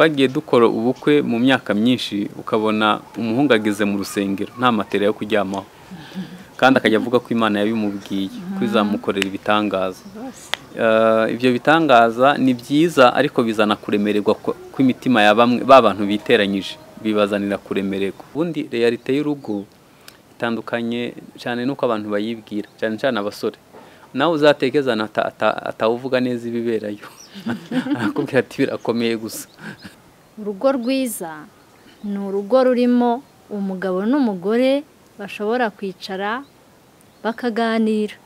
twagiye dukora ubukwe mu myaka myinshi ukabona umuhungu ageze mu rusengero nta matera yo kuryamaho kandi akajya avuga ko Imana yabimubwiye ko izamukorera ibitangaza. Ibyo bitangaza ni byiza ariko bizana kuremererwa kw'imitima ya bamwe b'abantu biteranyije, bibazanira kuremererwa. Ubundi realite y'urugo itandukanye cyane nuko abantu bayibwira, cyane cyane abasore. Nawe uzatekezana atawuvuga neza ibiberayo arakubwira ati birakomeye gusa. Urugo rwiza ni urugo rurimo umugabo n'umugore bashobora kwicara bakaganira,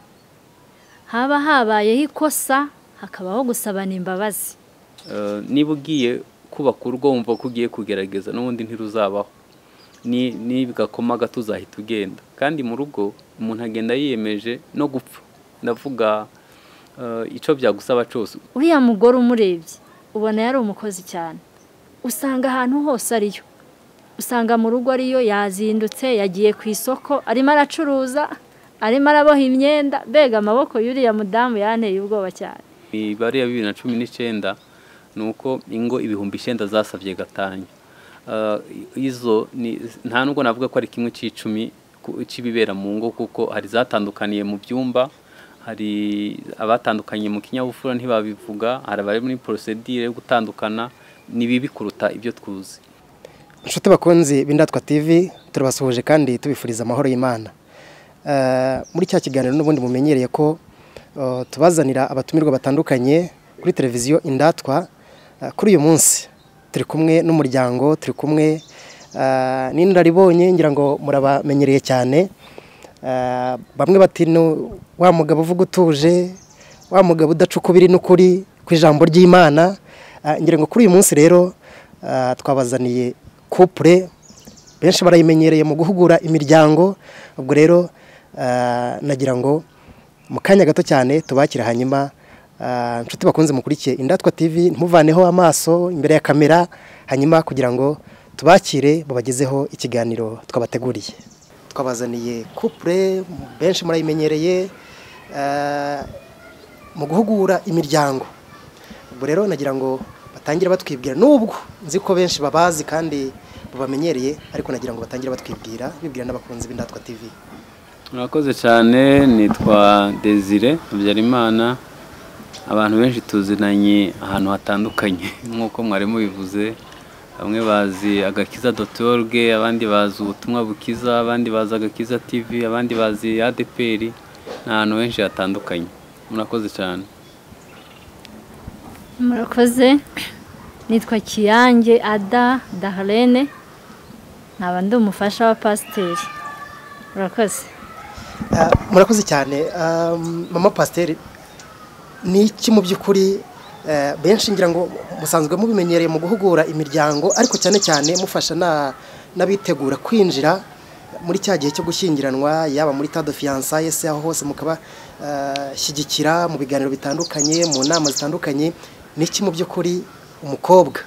haba habayeho ikosa hakabaho gusabana imbabazi. Niba ugiye kubaka urugo wumva ko ugiye kugerageza n'ubundi ntiruzabaho, ni bigakoma gato uzahita ugenda. Kandi mu rugo umuntu agenda yiyemeje no gupfa. Ndavuga icyo byagusaba cyose. Uriya mugore umurebye ubona yari umukozi cyane, usanga ahantu hose ariyo, usanga mu rugo ariyo, yazindutse yagiye ku isoko arimo aracuruza, arimo araboha imyenda. Mbega amaboko y'uriya mudamu yanteye ubwoba cyane. Imibare ya 2019 nuko ingo 9,000 zasabye gatanya. Izo nta nubwo navuga ko ari kimwe cy'icumi cy'ibibera mu ngo, kuko hari zatandukaniye mu byumba, hari abatandukanye mu kinyabufura ntibabivuga, hari abari muri procedure yo gutandukana. Ni bibi kuruta ibyo twuzi. Nshuti bakunzi b'Indatwa TV, turabasuhuje kandi tubifuriza amahoro y'Imana. Muri cya kiganiro n'ubundi mumenyereye ko tubazanira abatumirwa batandukanye kuri televiziyo Indatwa. Kuri uyu munsi turi kumwe n'umuryango, turi kumwe n'indararibonye, ngira ngo murabamenyereye cyane. Bamwe bati wa mugabo uvuga utuje, wa mugabo udacukubiri n'ukuri ku ijambo ry'Imana. Ngira ngo kuri uyu munsi rero twabazaniye couple benshi barayimenyereye mu guhugura imiryango. Ubwo rero nagira ngo mu kanya gato cyane tubakira, hanyuma nshuti bakunze mukurikiye Indatwa TV ntuvaneho amaso imbere ya kamera, hanyuma kugira ngo tubakire babagezeho ikiganiro twabateguriye. Twabazaniye couple benshi murayimenyereye mu guhugura imiryango. Ubwo rero nagira ngo batangire batwibwira, nubwo nzi ko benshi babazi kandi babamenyereye, ariko nagira ngo batangire batwibwira, bibwira n'abakunzi b'Indatwa TV. Murakoze cyane. Nitwa Desire Habyarimana. Abantu benshi tuzinanye ahantu hatandukanye nk'uko mwari mubivuze. Bamwe bazi agakiza.org, abandi bazi ubutumwa bukiza, abandi bazi agakiza TV, abandi bazi ADPR. N'ahantu henshi hatandukanye. Murakoze cyane. Murakoze. Nitwa Kiyange Ada Darlene, nkaba ndi umufasha wa Pasiteri. Murakoze. Murakoze cyane. Mama Pasiteri, ni iki mu by'ukuri benshi ngira ngo musanzwe mubimenyereye mu guhugura imiryango, ariko cyane cyane mufasha n'abitegura kwinjira muri cya gihe cyo gushyingiranwa, yaba muri tas de fiançailles se aho hose mukaba shyigikira mu biganiro bitandukanye, mu nama zitandukanye. Ni iki mu by'ukuri umukobwa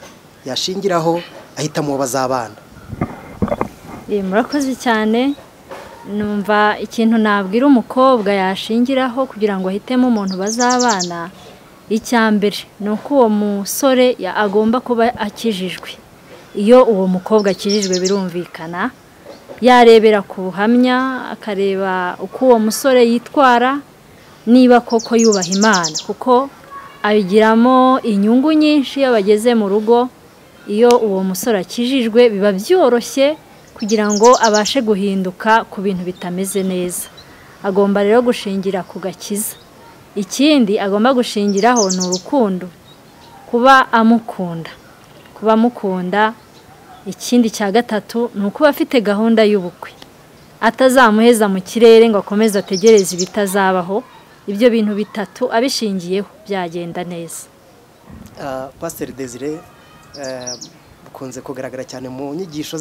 yashingiraho ahitamo uwo bazabana? Murakoze cyane. Numva ikintu nabwira umukobwa yashingiraho kugira ngo ahitemo umuntu bazabana, icyambere ni uko uwo musore agomba kuba akijijwe. Iyo uwo mukobwa akijijwe birumvikana, yarebera ku buhamya, akareba uko uwo musore yitwara, niba koko yubaha Imana, kuko abigiramo inyungu nyinshi iyo bageze mu rugo. Iyo uwo musore akijijwe biba byoroshye kugira ngo abashe guhinduka ku bintu bitameze neza. Agomba rero gushingira ku gakiza. Ikindi agomba gushingiraho ni urukundo, kuba amukunda, kuba amukunda. Ikindi cya gatatu ni ukuba afite gahunda y'ubukwe, atazamuheza mu kirere ngo akomeze ategereze ibitazabaho. Ibyo bintu bitatu abishingiyeho byagenda neza. Pasiteri Desire, bukunze kugaragara cyane mu nyigisho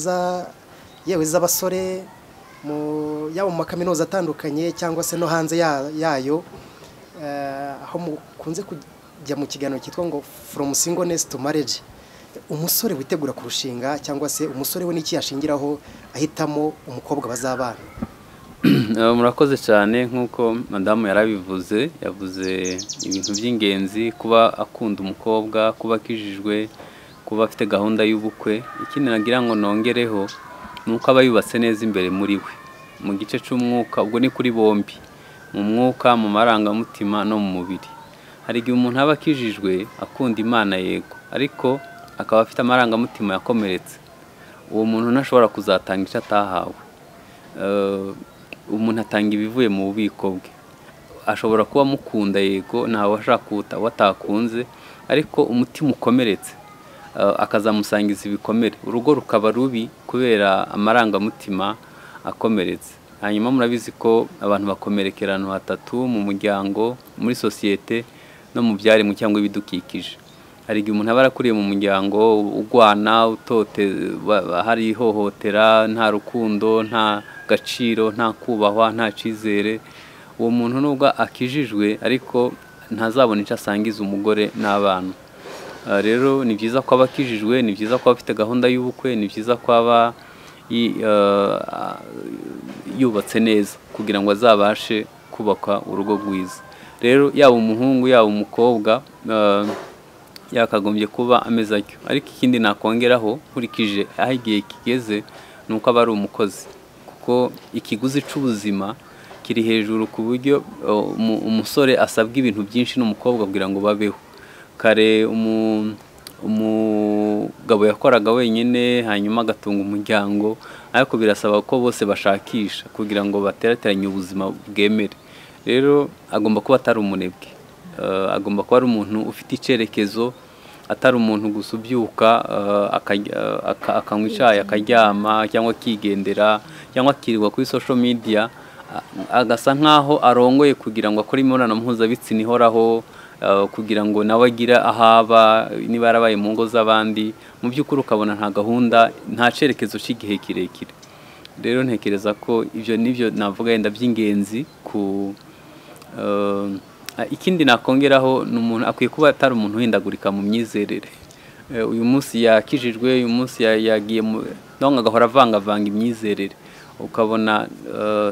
yewe z'abasore, yaba mu makaminuza atandukanye cyangwa se no hanze yayo, aho mukunze kujya mu kiganiro cyitwa ngo from singleness to marriage. Umusore witegura kurushinga cyangwa se umusore we n'iki yashingiraho ahitamo umukobwa bazabana? Murakoze cyane. Nk'uko Madamu yarabivuze, yavuze ibintu by'ingenzi: kuba akunda umukobwa, kuba akijijwe, kuba afite gahunda y'ubukwe. Ikindi nagira ngo nongereho nuko aba yubatse neza imbere muri we mu gice cy'umwuka, ubwo ni kuri bombi, mu mwuka, mu marangamutima no mu mubiri. Hari igihe umuntu aba akijijwe akunda Imana yego, ariko akaba afite amarangamutima yakomeretse. Uwo muntu ntashobora kuzatanga icyo atahawe. Umuntu atanga ibivuye mu bubiko bwe. Ashobora kuba mukunda yego, ntawe ashaka kuta watakunze, ariko umutima ukomeretse akazamusangiza ibikomere, urugo rukaba rubi kubera amarangamutima akomeretse. Hanyuma murabizi ko abantu bakomerekera ahantu hatatu: mu muryango, muri sosiyete no mu byaremwe cyangwa ibidukikije. Hari igihe umuntu aba arakuriye mu muryango ugwana, utote, hari ihohotera, nta rukundo, nta gaciro, nta kubahwa, nta cyizere. Uwo muntu nubwo akijijwe ariko ntazabona icyo asangiza umugore n'abana. Rero ni byiza ko aba akijijwe, ni byiza ko aba afite gahunda y'ubukwe, ni byiza ko aba yubatse neza kugira ngo azabashe kubaka urugo rwiza. Rero yaba umuhungu yaba umukobwa yakagombye kuba ameze atyo. Ariko ikindi nakongeraho nkurikije aho igihe kigeze nuko aba ari umukozi, kuko ikiguzi cy'ubuzima kiri hejuru ku buryo umusore asabwa ibintu byinshi n'umukobwa kugira ngo babeho. Kare umugabo yakoraga wenyine hanyuma agatunga umuryango, ariko birasaba ko bose bashakisha kugira ngo baterateranye ubuzima bwemere. Rero agomba kuba atari umunebwe, agomba kuba ari umuntu ufite icyerekezo, atari umuntu gusa ubyuka akanywa icyayi akaryama cyangwa akigendera cyangwa akirirwa kuri social media, agasa nkaho arongoye kugira ngo akore imibonano mpuzabitsina ihoraho, kugira ngo nawe agire ahaba niba yarabaye mu ngo z'abandi. Mu by'ukuri ukabona nta gahunda, nta cyerekezo cy'igihe kirekire. Rero ntekereza ko ibyo nibyo navuga yenda by'ingenzi ikindi nakongeraho ni umuntu akwiye kuba atari umuntu uhindagurika mu myizerere. Uyu munsi yakijijwe, uyu munsi yagiye nawe agahora avangavanga imyizerere, ukabona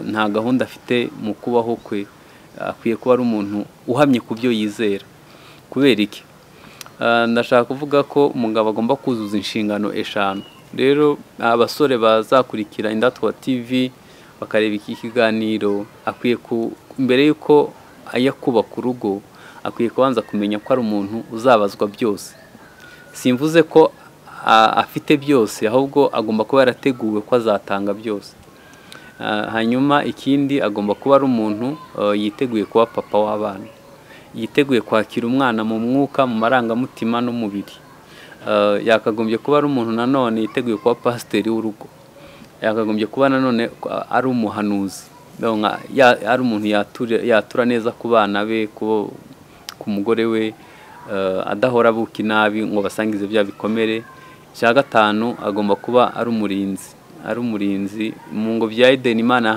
nta gahunda afite mu kubaho kwe. Akwiye kuba ari umuntu uhamye ku byo yizera. Kubera iki? Ndashaka kuvuga ko umugabo agomba kuzuza inshingano 5. Rero abasore bazakurikira Indatwa TV bakareba iki kiganiro, akwiye mbere yuko ajya kubaka urugo, akwiye kubanza kumenya ko ari umuntu uzabazwa byose. Simvuze ko afite byose, ahubwo agomba kuba yarateguwe ko azatanga byose. Hanyuma ikindi agomba kuba ari umuntu yiteguye kuba papa w'abana, yiteguye kwakira umwana mu mwuka, mu marangamutima no mu mubiri. Yakagombye kuba ari umuntu nanone yiteguye kuba pasiteri w'urugo. Yakagombye kuba nanone ari umuhanuzi, ari umuntu yatura neza ku bana be, ku mugore we, adahora abuka inabi ngo basangize bya bikomere. Icya 5 agomba kuba ari umurinzi. Mu ngo bya Edeni Imana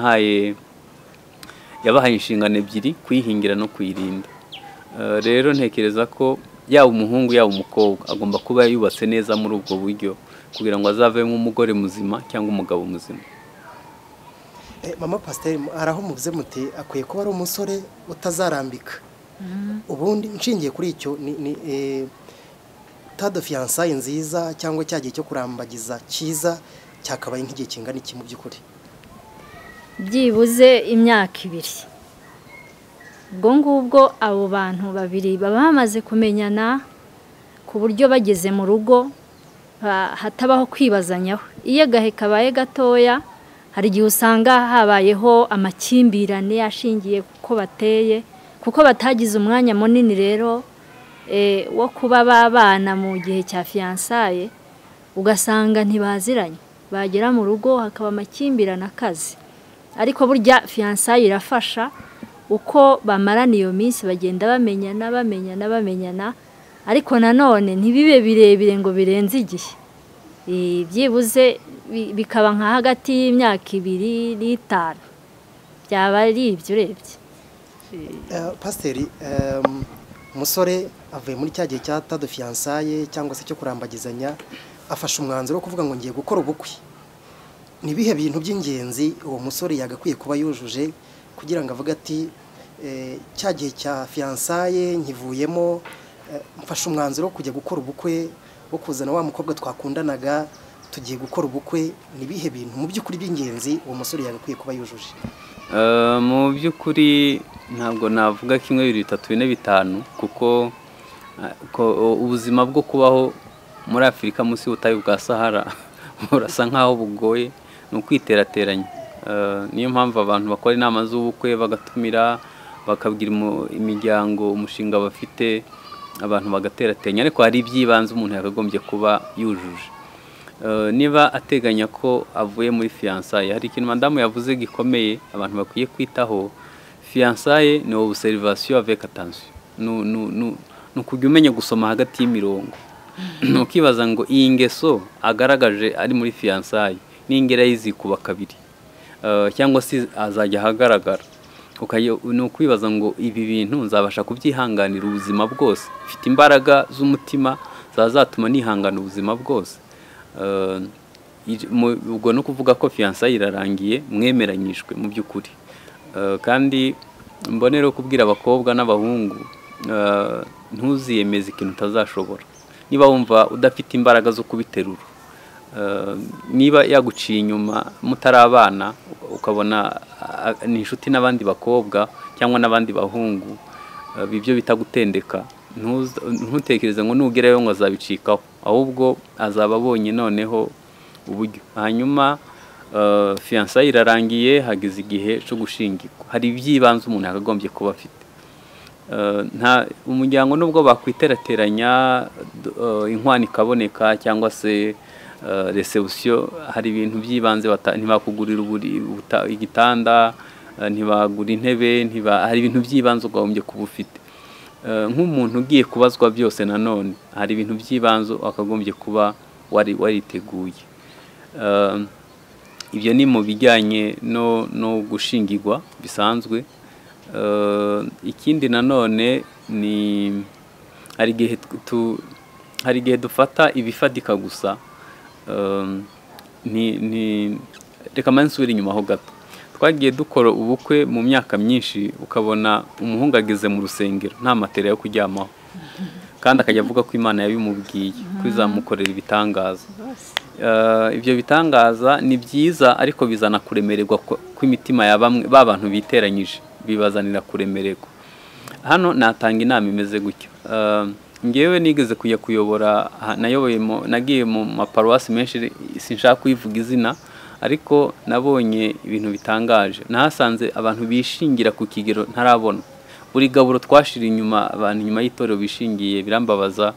yabahaye inshingano 2: kwihingira no kwirinda. Rero ntekereza ko yaba umuhungu yaba umukobwa agomba kuba yubatse neza muri ubwo buryo kugira ngo azavemo umugore muzima cyangwa umugabo muzima. Mama Pasiteri, araho muvuze muti akwiye kuba ari umusore utazarambika. Ubundi nshingiye kuri icyo ni tado fiançailles nziza cyangwa cyagiye cyo kurambagiza cyiza cyakabaye nk'igihe kingana iki mu by'ukuri? Byibuze imyaka 2. Ubwo ngubwo abo bantu babiri baba bamaze kumenyana ku buryo bageze mu rugo hatabaho kwibazanyaho. Iyo gahe kabaye gatoya, hari igihe usanga habayeho amakimbirane ashingiye kuko bateye, kuko batagize umwanya munini rero wo kuba babana mu gihe cya fiançailles, ugasanga ntibaziranye. Bagera mu rugo hakaba amakimbirane akazi. Ariko burya fiançailles irafasha, uko bamarana iyo minsi bagenda bamenyana, ariko nanone ntibibe birebire ngo birenze igihe. Byibuze bikaba nka hagati y'imyaka 2 n'5. Byaba ari ibyo urebye. Pasiteri, umusore avuye muri cya gihe cya tado fiançailles cyangwa se cyo kurambagizanya, afashe umwanzuro wo kuvuga ngo ngiye gukora ubukwe. Ni bihe bintu by'ingenzi uwo musore yagakwiye kuba yujuje kugira ngo avuga ati cya gihe cya fiançailles nkivuyemo, mfashe umwanzuro wo kujya gukora ubukwe wo kuzana wa mukobwa twakundanaga tugiye gukora ubukwe nibihe bintu mu by'ukuri by'ingenzi uwo musore yagakwiye kuba yujuje? Mu by'ukuri ntabwo navuga kimwe 2 3 4 5 kuko ubuzima bwo kubaho muri Afurika munsi y'ubutayu bwa Sahara burasa nkaho bugoye no kwiterateranya. Niyo mpamvu abantu bakora inama z'ubukwe bagatumira bakabwira imiryango umushinga bafite abantu bagaterateranya, ariko hari ibyibanze umuntu yakagombye kuba yujuje. Niba ateganya ko avuye muri fiançailles, hari ikintu Madamu yavuze gikomeye abantu bakwiye kwitaho. Fiançailles ni observation avec attention, no kujya umenya gusoma hagati y'imirongo. Nukibaza ngo iyi ngeso agaragaje ari muri fiançailles n'ingera yizikuba kabiri, cyangwa se azajya hagaragara. No kwibaza ngo ibi bintu nzabasha kubyihanganira ubuzima bwose, mfite imbaraga z'umutima zazatuma nihangana ubuzima bwose. Ubwo no kuvuga ko fiançailles irarangiye mwemeranyijwe mu by'ukuri. Kandi mbonero kubwira abakobwa n'abahungu, ntuziyemeze ikintu utazashobora. Niba wumva udafite imbaraga zo kubiterura, niba yaguciye inyuma mutarabana ukabona ni inshuti n'abandi bakobwa cyangwa n'abandi bahungu, bibyo bitagutendeka, ntutekereze ngo nugerayo ngo azabicikaho, ahubwo azaba abonye noneho uburyo. Hanyuma fiançailles irarangiye, hagize igihe cyo gushingirwa. Hari ibyibanze umuntu yakagombye kuba afite. Umuryango nubwo bakwiterateranya inkwano ikaboneka cyangwa se reception, hari ibintu byibanze ntibakugurira igitanda, ntibagura intebe, hari ibintu byibanze ugombye kuba ufite. Nk'umuntu ugiye kubazwa byose nanone, hari ibintu byibanze akagombye kuba wariteguye. Ibyo ni mu bijyanye no gushingirwa bisanzwe. Ikindi nanone ni hari igihe dufata ibifadika gusa. Reka mansubira inyuma ho gato. Twagiye dukora ubukwe mu myaka myinshi, ukabona umuhungu ageze mu rusengero nta matera yo kuryamaho, kandi akajya avuga ko Imana yabimubwiye ko izamukorera ibitangaza. Ibyo bitangaza ni byiza, ariko bizana kuremererwa kw'imitima ya bantu biteranyije, bibazanira kuremererwa. Hano natanga inama imeze gutyo. Ngewe nigeze kujya kuyobora, nagiye mu maparuwasi menshi, sinshaka kuyivuga izina, ariko nabonye ibintu bitangaje. Nahasanze abantu bishingira ku kigero ntarabona. Buri gaburo twashira inyuma, abantu nyuma y'itorero bishingiye, birambabaza.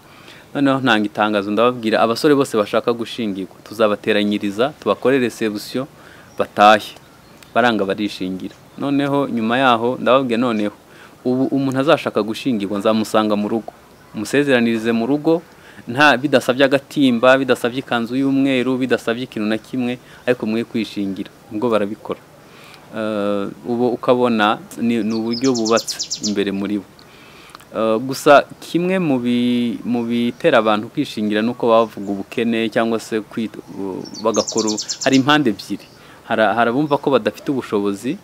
Noneho ntanga itangazo ndababwira abasore bose bashaka gushingirwa tuzabateranyiriza, tubakorere reception batahe. Baranga barishingira. Noneho nyuma yaho ndababwira noneho ubu umuntu azashaka gushingirwa nzamusanga mu rugo, musezeranirize mu rugo, nta bidasabye agatimba, bidasabye ikanzu y'umweru, bidasabye ikintu na kimwe, ariko mwe kwishingira. Ubwo barabikora. Ubu ukabona ni uburyo bubatse imbere muri bo. Gusa kimwe mu bitera abantu kwishingira nuko bavuga ubukene cyangwa se bagakora, hari impande ebyiri. Harabumva ko badafite ubushobozi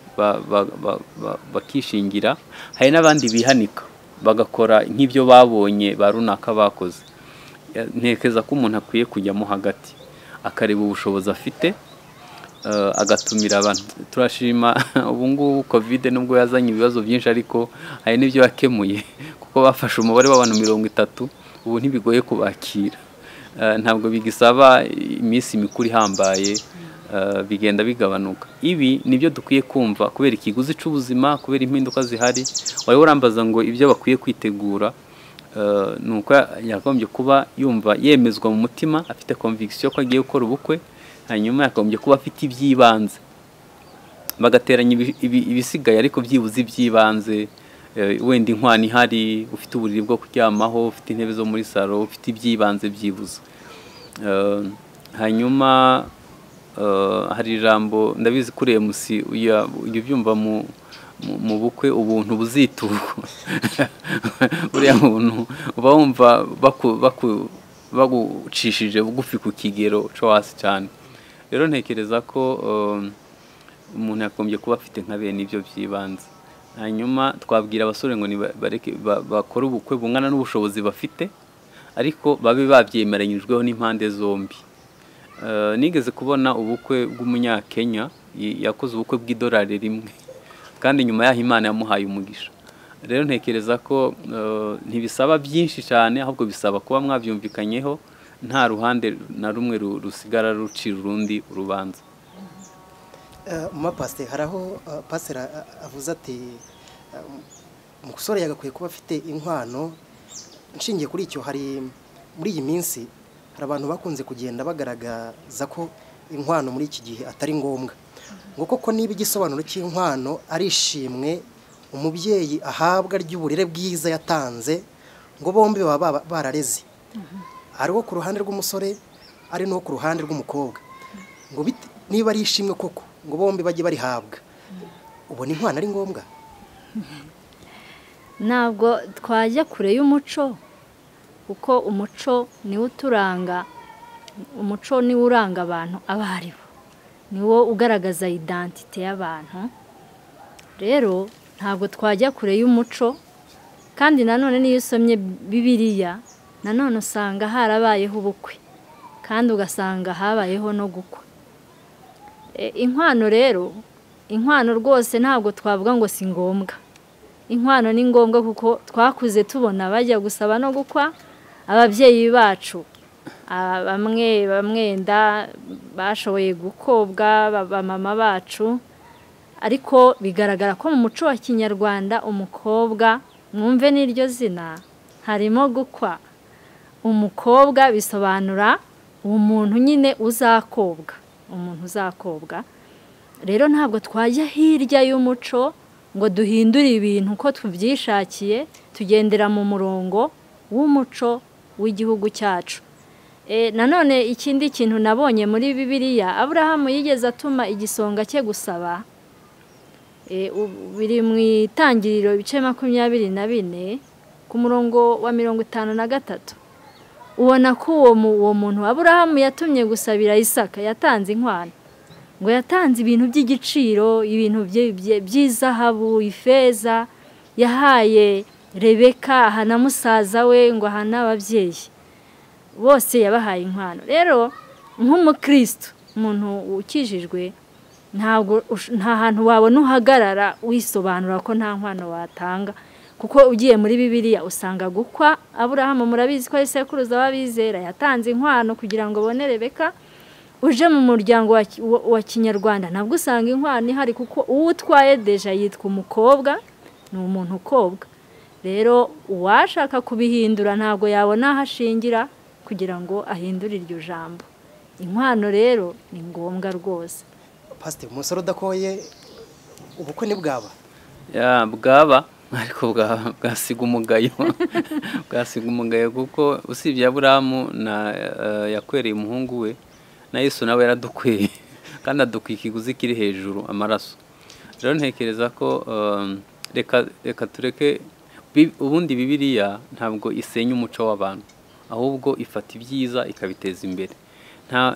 bakishingira, hari n'abandi bihanika bagakora nk'ibyo babonye barunaka bakoze. Ntekeza ko umuntu akwiye kujyamo hagati akareba ubushobozi afite, agatumira abantu. Turashima ubu ngubu covid nubwo yazanye ibibazo byinshi, ariko hari n'ibyo yakemuye, kuko bafashe umubare w'abantu 30, ubu ntibigoye kubakira. Ntabwo bigisaba iminsi mikuru ihambaye, bigenda bigabanuka. Ibi nibyo dukwiye kumva kubera ikiguzi cy'ubuzima, kubera impinduka zihari. Wari urambaza ngo ibyo bakwiye kwitegura, nuko yagombye kuba yumva yemezwa mu mutima, afite conviction ko agiye gukora ubukwe. Hanyuma yagombye kuba afite ibyibanze, bagateranya ibisigaye, ariko byibuze ibyibanze. Wenda inkwano ihari, ufite uburiri bwo kuryamaho, ufite intebe zo muri salo, ufite ibyibanze byibuze. Hanyuma hari ijambo ndabizi kuri MC ubyumva mu bukwe, ubuntu buziturwa. Buriya muntu uba wumva bagucishije bugufi ku kigero cyo hasi cyane. Rero ntekereza ko umuntu yakombye kuba afite nka bene ibyo byibanze. Hanyuma twabwira abasore ngo bakore ubukwe bungana n'ubushobozi bafite, ariko babe babyemeranyijweho n'impande zombi. Nigeze kubona ubukwe bw'umunyakenya yakoze ubukwe bw'idolari rimwe kandi nyuma yaho Imana yamuhaye umugisha. Rero ntekereza ko ntibisaba byinshi cyane, ahubwo bisaba kuba mwabyumvikanyeho, nta ruhande na rumwe rusigara rucira urundi urubanza. Pasiteri, hari aho pasiteri avuze ati umusore yagakwiye kuba afite inkwano. Nshingiye kuri icyo, hari muri iyi minsi hari abantu bakunze kugenda bagaragaza ko inkwano muri iki gihe atari ngombwa, ngo koko niba igisobanuro cy'inkwano ari ishimwe umubyeyi ahabwa ry'uburere bwiza yatanze, ngo bombi baba barareze, ari wo ku ruhande rw'umusore ari no ku ruhande rw'umukobwa, ngo niba ari ishimwe koko ngo bombi bajye barihabwa, ubona inkwano ari ngombwa? Ntabwo twajya kure y'umuco, kuko umuco niwo uturanga, umuco niwo uranga abantu abo ari bo, niwo ugaragaza identite y'abantu. Rero ntabwo twajya kure y'umuco, kandi nanone niyo usomye Bibiliya nanone usanga harabayeho ubukwe, kandi ugasanga habayeho no gukwa. Inkwano rero, inkwano rwose ntabwo twavuga ngo si ngombwa. Inkwano ni ngombwa kuko twakuze tubona bajya gusaba no gukwa ababyeyi bacu, bamwenda bashoboye gukobwa mama bacu, ariko bigaragara ko mu muco wa Kinyarwanda umukobwa, mwumve n'iryo zina, harimo gukwa. Umukobwa bisobanura umuntu nyine uzakobwa, umuntu uzakobwa. Rero ntabwo twajya hirya y'umuco ngo duhindure ibintu uko tubyishakiye, tugendera mu murongo w'umuco w'igihugu cyacu. Nanone ikindi kintu nabonye muri Bibiliya, Aburahamu yigeze atuma igisonga cye gusaba, biri mu Itangiriro ibice 24 ku murongo wa 53. Ubona ko uwo muntu Aburahamu yatumye gusabira Isaka yatanze inkwano, ngo yatanze ibintu by'igiciro, ibintu by'izahabu, ifeza, yahaye Rebeka, aha na musaza we, ngo aha n'ababyeyi bose yabahaye inkwano. Rero nk'umukristo, umuntu ukijijwe, nta hantu wabona uhagarara wisobanura ko nta nkwano watanga, kuko ugiye muri Bibiliya usanga gukwa. Aburahamu murabizi ko ari sekuruza w'abizera, yatanze inkwano kugira ngo abone Rebeka. Uje mu muryango wa Kinyarwanda nabwo usanga inkwano ihari, kuko uwo utwaye deja yitwa umukobwa, ni umuntu ukobwa. Rero uwashaka kubihindura ntabwo yabona aho ashingira kugira ngo ahindure iryo jambo. Inkwano rero ni ngombwa rwose. Pasiteri, umusore udakoye ubukwe ni bwaba? Bwaba, ariko bwasiga umugayo. Bwasiga umugayo kuko usibye Aburahamu yakwereye umuhungu we, na Yesu nawe yaradukweye, kandi adukwiye ikiguzi kiri hejuru, amaraso. Rero ntekereza ko reka tureke, ubundi Bibiliya ntabwo isenya umuco w'abantu, ahubwo ifata ibyiza ikabiteza imbere.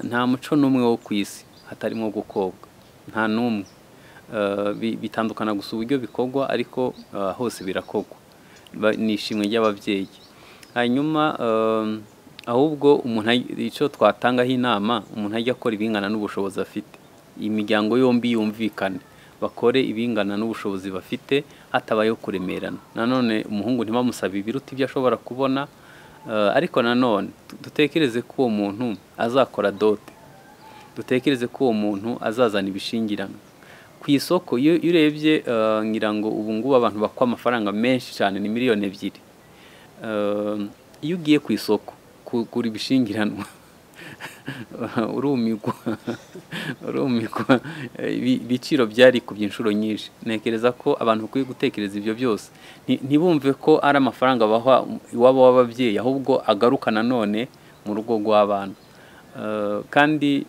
Nta muco n'umwe wo ku isi hatarimo gukobwa, nta n'umwe. Bitandukana gusa uburyo bikorwa, ariko hose birakogwa, ni ishimwe ry'ababyeyi. Hanyuma ahubwo umuntu icyo twatangaho inama, umuntu ajya akora ibingana n'ubushobozi afite. Imiryango yombi yumvikane, bakore ibingana n'ubushobozi bafite, hatabayeho kuremerana. Nanone umuhungu ntibamusabe ibiruta ibyo ashobora kubona, ariko nanone dutekereze ko uwo muntu azakora dote, dutekereze ko uwo muntu azazana ibishingirano ku isoko. Iyo urebye ngira ngo ubu ngubu abantu bakwa amafaranga menshi cyane, ni miliyoni 2. Iyo ugiye ku isoko kugura ibishingiranwa urumigwa, ibiciro byari ku byinshuro nyinshi. Nekereza ko abantu bakwiye gutekereza ibyo byose, ntibumve ko ari amafaranga baha iwabo w'ababyeyi, ahubwo agaruka nanone mu rugo rw'abana. Kandi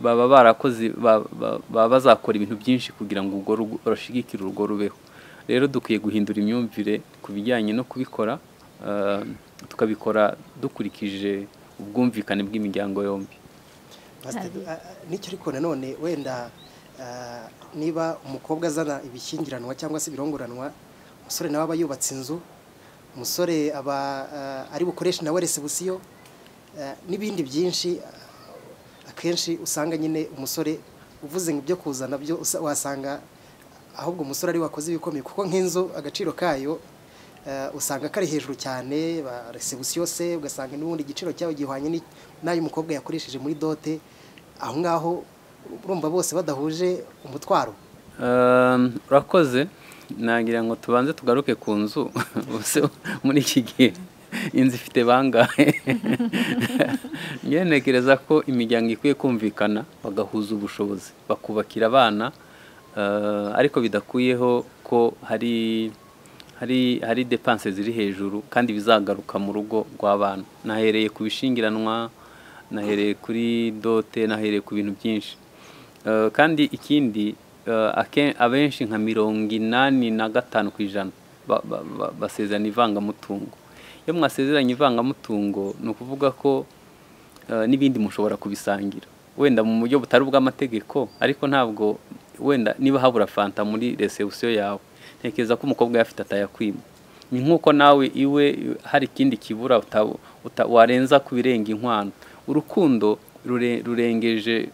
baba barakoze, baba bazakora ibintu byinshi kugira ngo urwo rushigikire urugo rubeho. Rero dukwiye guhindura imyumvire ku bijyanye no kubikora, tukabikora dukurikije ubwumvikane bw'imiryango yombi. Nicyo ariko nanone wenda niba umukobwa azana ibishyingiranwa cyangwa se ibirongoranwa, umusore nawe aba yubatse inzu, umusore aba ari bukoresha nawe resebusiyo n'ibindi byinshi. Akenshi usanga nyine umusore uvuze ngo ibyo kuzana byo wasanga ahubwo umusore ari wakoze ibikomeye, kuko nk'inzu agaciro kayo usanga kari hejuru cyane, ba resebusiyo se ugasanga n'ubundi igiciro cyayo gihwanye n'ayo umukobwa yakoresheje muri dote. Aho ngaho urumva bose badahuje umutwaro. Urakoze. Nagira ngo tubanze tugaruke ku nzu. Muri iki gihe inzu ifite bangahe? Ngenekereza ko imiryango ikwiye kumvikana, bagahuza ubushobozi, bakubakira abana, ariko bidakuyeho ko hari depanse ziri hejuru kandi bizagaruka mu rugo rw'abana. Nahereye ku bishingiranwa, nahereye kuri dote, nahereye ku bintu byinshi. Kandi ikindi abenshi nka 85% basezerana ivangamutungo. Iyo mwasezeranye ivangamutungo ni ukuvuga ko n'ibindi mushobora kubisangira, wenda mu buryo butari ubw'amategeko, ariko ntabwo wenda niba habura fanta muri resebusiyo yawe, ntekereza ko umukobwa yafite atayakwima. Ni nk'uko nawe iwe hari ikindi kibura warenza ku birenga inkwano. Urukundo rurengeje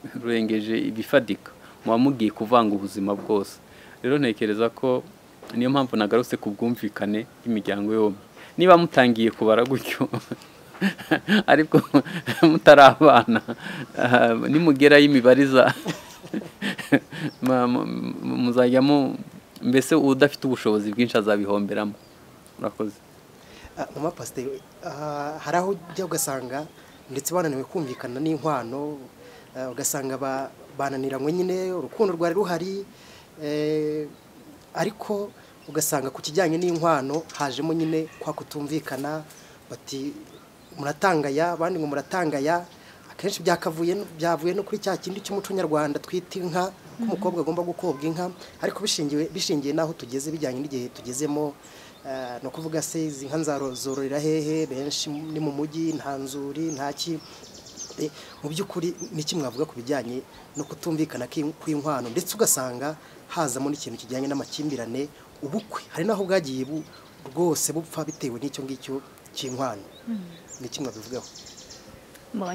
ibifadika, muba mugiye kuvanga ubuzima bwose. Rero ntekereza ko niyo mpamvu nagarutse ku bwumvikane imiryango yombi. Niba mutangiye kubara gutyo ariko mutarabana, nimugera y'imibariza muzajyamo, mbese udafite ubushobozi bwinshi azabihomberamo. Murakoze. Mama Pasiteri, hari aho ujya ugasanga ndetse bananiwe kumvikana n'inkwano, ugasanga bananiranywe nyine, urukundo rwari ruhari, ariko ugasanga ku kijyanye n'inkwano hajemo nyine kwa kutumvikana, bati muratangaya, abandi ngo muratangaya. Akenshi byavuye no kuri cya kindi cy'umuco nyarwanda twita inka, ko umukobwa agomba gukobwa inka, ariko bishingiye n'aho tugeze, bijyanye n'igihe tugezemo. No kuvuga se izi nka nzarozororera hehe, benshi ni mu mujyi, nta nzuri, nta ki. Mu by'ukuri niki mwavuga ku bijyanye no kutumvikana kw'inkwano, ndetse ugasanga hazamo n'ikintu kijyanye n'amakimbirane, ubukwe hari naho bwagiye rwose bupfa bitewe n'icyo ngicyo cy'inkwano. Niki mwabivugaho?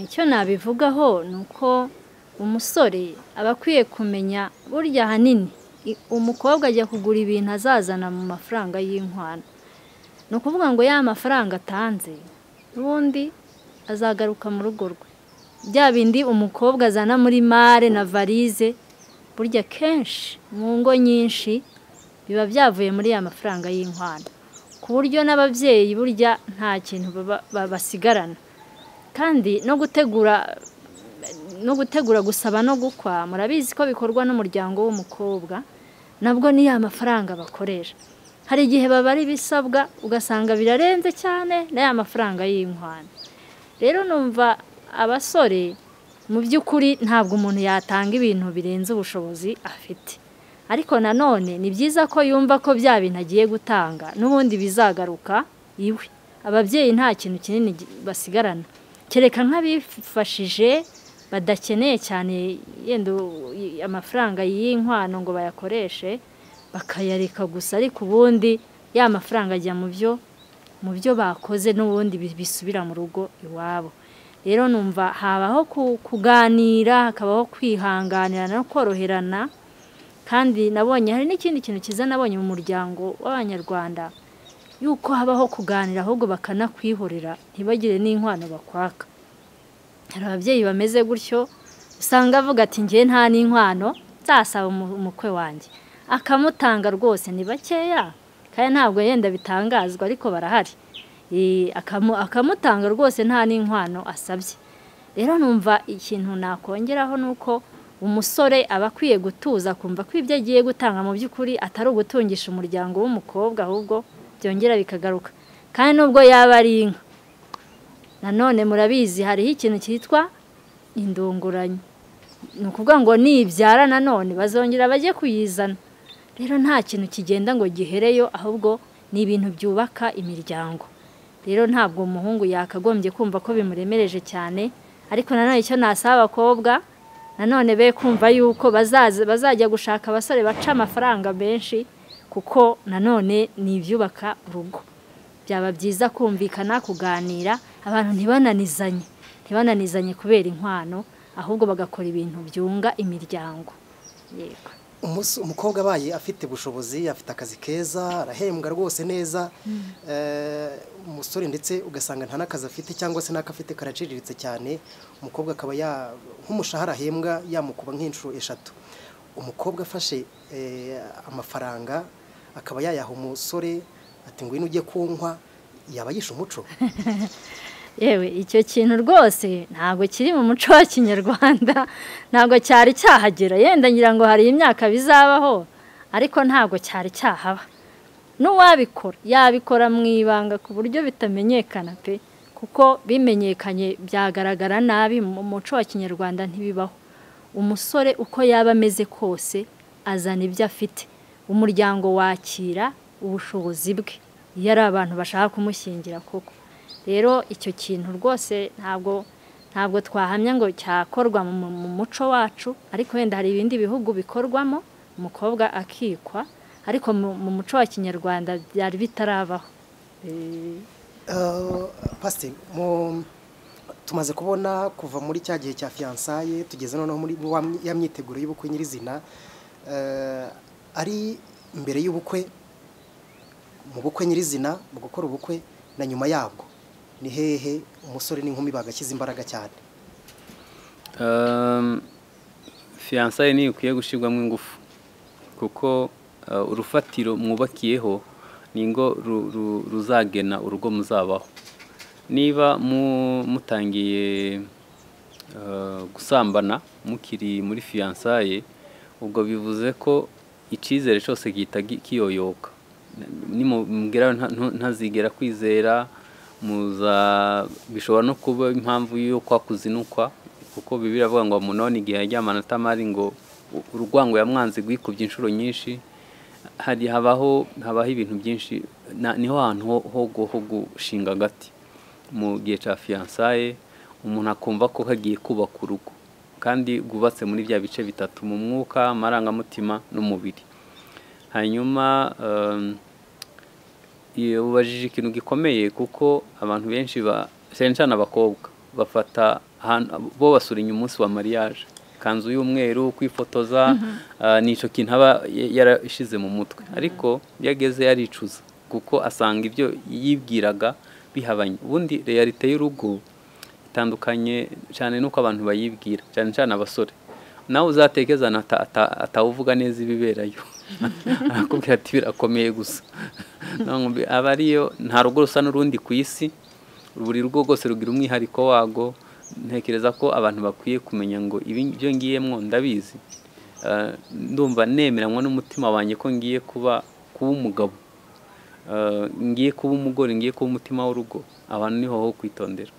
Icyo nabivugaho ni uko umusore aba akwiye kumenya burya hanini umukobwa ajya kugura ibintu azazana mu mafaranga y'inkwano. Ni ukuvuga ngo ya mafaranga atanze ubundi azagaruka mu rugo rwe. Bya bindi umukobwa azana muri mare na varize, burya kenshi mu ngo nyinshi biba byavuye muri ya mafaranga y'inkwano, ku buryo n'ababyeyi burya nta kintu basigarana. Kandi no gutegura gusaba no gukwa, murabizi ko bikorwa n'umuryango w'umukobwa, nabwo ni ya mafaranga bakoresha. Hari igihe baba ari bisabwa ugasanga birarenze cyane na ya mafaranga y'inkwano. Rero numva abasore mu by'ukuri ntabwo umuntu yatanga ibintu birenze ubushobozi afite, ariko nanone ni byiza ko yumva ko bya bintu agiye gutanga n'ubundi bizagaruka iwe. Ababyeyi nta kintu kinini basigarana, kereka nk'abifashije badakeneye cyane yenda amafaranga y'inkwano ngo bayakoreshe, bakayareka gusa, ariko ubundi ya mafaranga ajya mu byo bakoze n'ubundi bisubira mu rugo iwabo. Rero numva habaho kuganira, hakabaho kwihanganira no koroherana. Kandi nabonye hari n'ikindi kintu kiza nabonye mu muryango w'Abanyarwanda, yuko habaho kuganira ahubwo bakanakwihorera, ntibagire n'inkwano bakwaka. Hari ababyeyi bameze gutyo, usanga avuga ati ngiye nta n'inkwano nzasaba umukwe wanjye, akamutanga rwose ni bakeya, kandi ntabwo yenda bitangazwa ariko barahari. Akamutanga rwose nta n'inkwano asabye. Rero numva ikintu nakongeraho nuko umusore aba akwiye gutuza, kumva ko ibyo agiye gutanga mu by'ukuri atari ugutungisha umuryango w'umukobwa, ahubwo byongera bikagaruka. Kandi nubwo yaba ari inka, nanone murabizi hariho ikintu cyitwa indongoranyo, ni ukuvuga ngo nibyara nanone bazongera bajye kuyizana. Rero nta kintu kigenda ngo gihereyo, ahubwo ni ibintu byubaka imiryango. Rero ntabwo umuhungu yakagombye kumva ko bimuremereje cyane, ariko nanone icyo nasaba abakobwa nanone be kumva yuko bazajya gushaka abasore baca amafaranga menshi, kuko nanone ni ibyubaka urugo. byaba byiza kumvikana kuganira abantu ntibananizanye kubera inkwano ahubwo bagakora ibintu byunga imiryango. Yego. Umukobwa abaye afite ubushobozi, afite akazi keza, arahembwa rwose neza, umusore ndetse ugasanga nta n'akazi afite cyangwa se n'akafite karaciriritse cyane, umukobwa akaba nk'umushahara ahembwa yamukuba nk'inshuro 3. Umukobwa afashe amafaranga akaba yayaha umusore ati ngwino ujye kunkwa, yaba yishe umuco. Yewe icyo kintu rwose ntabwo kiri mu muco wa Kinyarwanda, ntabwo cyari cyahagera. Yenda ngira ngo hari imyaka bizabaho ariko ntabwo cyari cyahaba. N'uwabikora yabikora mu ibanga ku buryo bitamenyekana pe, kuko bimenyekanye byagaragara nabi. Mu muco wa Kinyarwanda ntibibaho. Umusore uko yaba ameze kose azana ibyo afite, umuryango wakira ubushobozi bwe iyo ari abantu bashaka kumushyingira koko. Rero icyo kintu rwose ntabwo twahamya ngo cyakorwa mu muco wacu, ariko wenda hari ibindi bihugu bikorwamo umukobwa akikwa, ariko mu muco wa Kinyarwanda byari bitarabaho. Pasiteri, tumaze kubona kuva muri cya gihe cya fiyansaye tugeze noneho muri ya myiteguro y'ubukwe nyirizina, ari imbere y'ubukwe, mu bukwe nyirizina, mu gukora ubukwe na nyuma yabwo, ni hehe umusore n'inkumi bagashyize imbaraga cyane? Fiyansaye niyo ukwiye gushyirwamo ingufu, kuko urufatiro mwubakiyeho ni ngo ruzagena urugo muzabaho. Niba mutangiye gusambana mukiri muri fiyansaye, ubwo bivuze ko icyizere cyose gihita kiyoyoka. Nimubwira ntazigera kwizera, bishobora no kuba impamvu yo kwakuzinukwa, kuko Bibiliya avuga ngo Amunoni igihe yaryamana Tamari ngo urwango yamwanze rwikubye inshuro nyinshi. Habaho ibintu byinshi, niho hantu ho gushinga agati mu gihe cya fiyansaye. Umuntu akumva ko kagiye kubaka urugo, kandi rwubatse muri bya bice bitatu: mu mwuka, amarangamutima n'umubiri. Hanyuma ubajije ikintu gikomeye, kuko abantu benshi cyane cyane abakobwa bafata bo basurinya umunsi wa mariage, kanzu y'umweru, kwifotoza, nico kintu aba yarashize mu mutwe, ariko yageze yaricuza kuko asanga ibyo yibwiraga bihabanye. Ubundi realite y'urugo itandukanye cyane nuko abantu bayibwira, cyane cyane abasore. Nawe uzatekezana atawuvuga neza ibiberayo, arakubwira ati birakomeye gusa. Aba ariyo nta rugo rusa n'urundi ku isi, buri rugo rwose rugira umwihariko wago. Ntekereza ko abantu bakwiye kumenya ngo ibyo ngiyemwo ndabizi, ndumva nemeranywa n'umutima wanjye ko ngiye kuba umugabo, ngiye kuba umugore, ngiye kuba umutima w'urugo. Abantu niho ho kwitondera.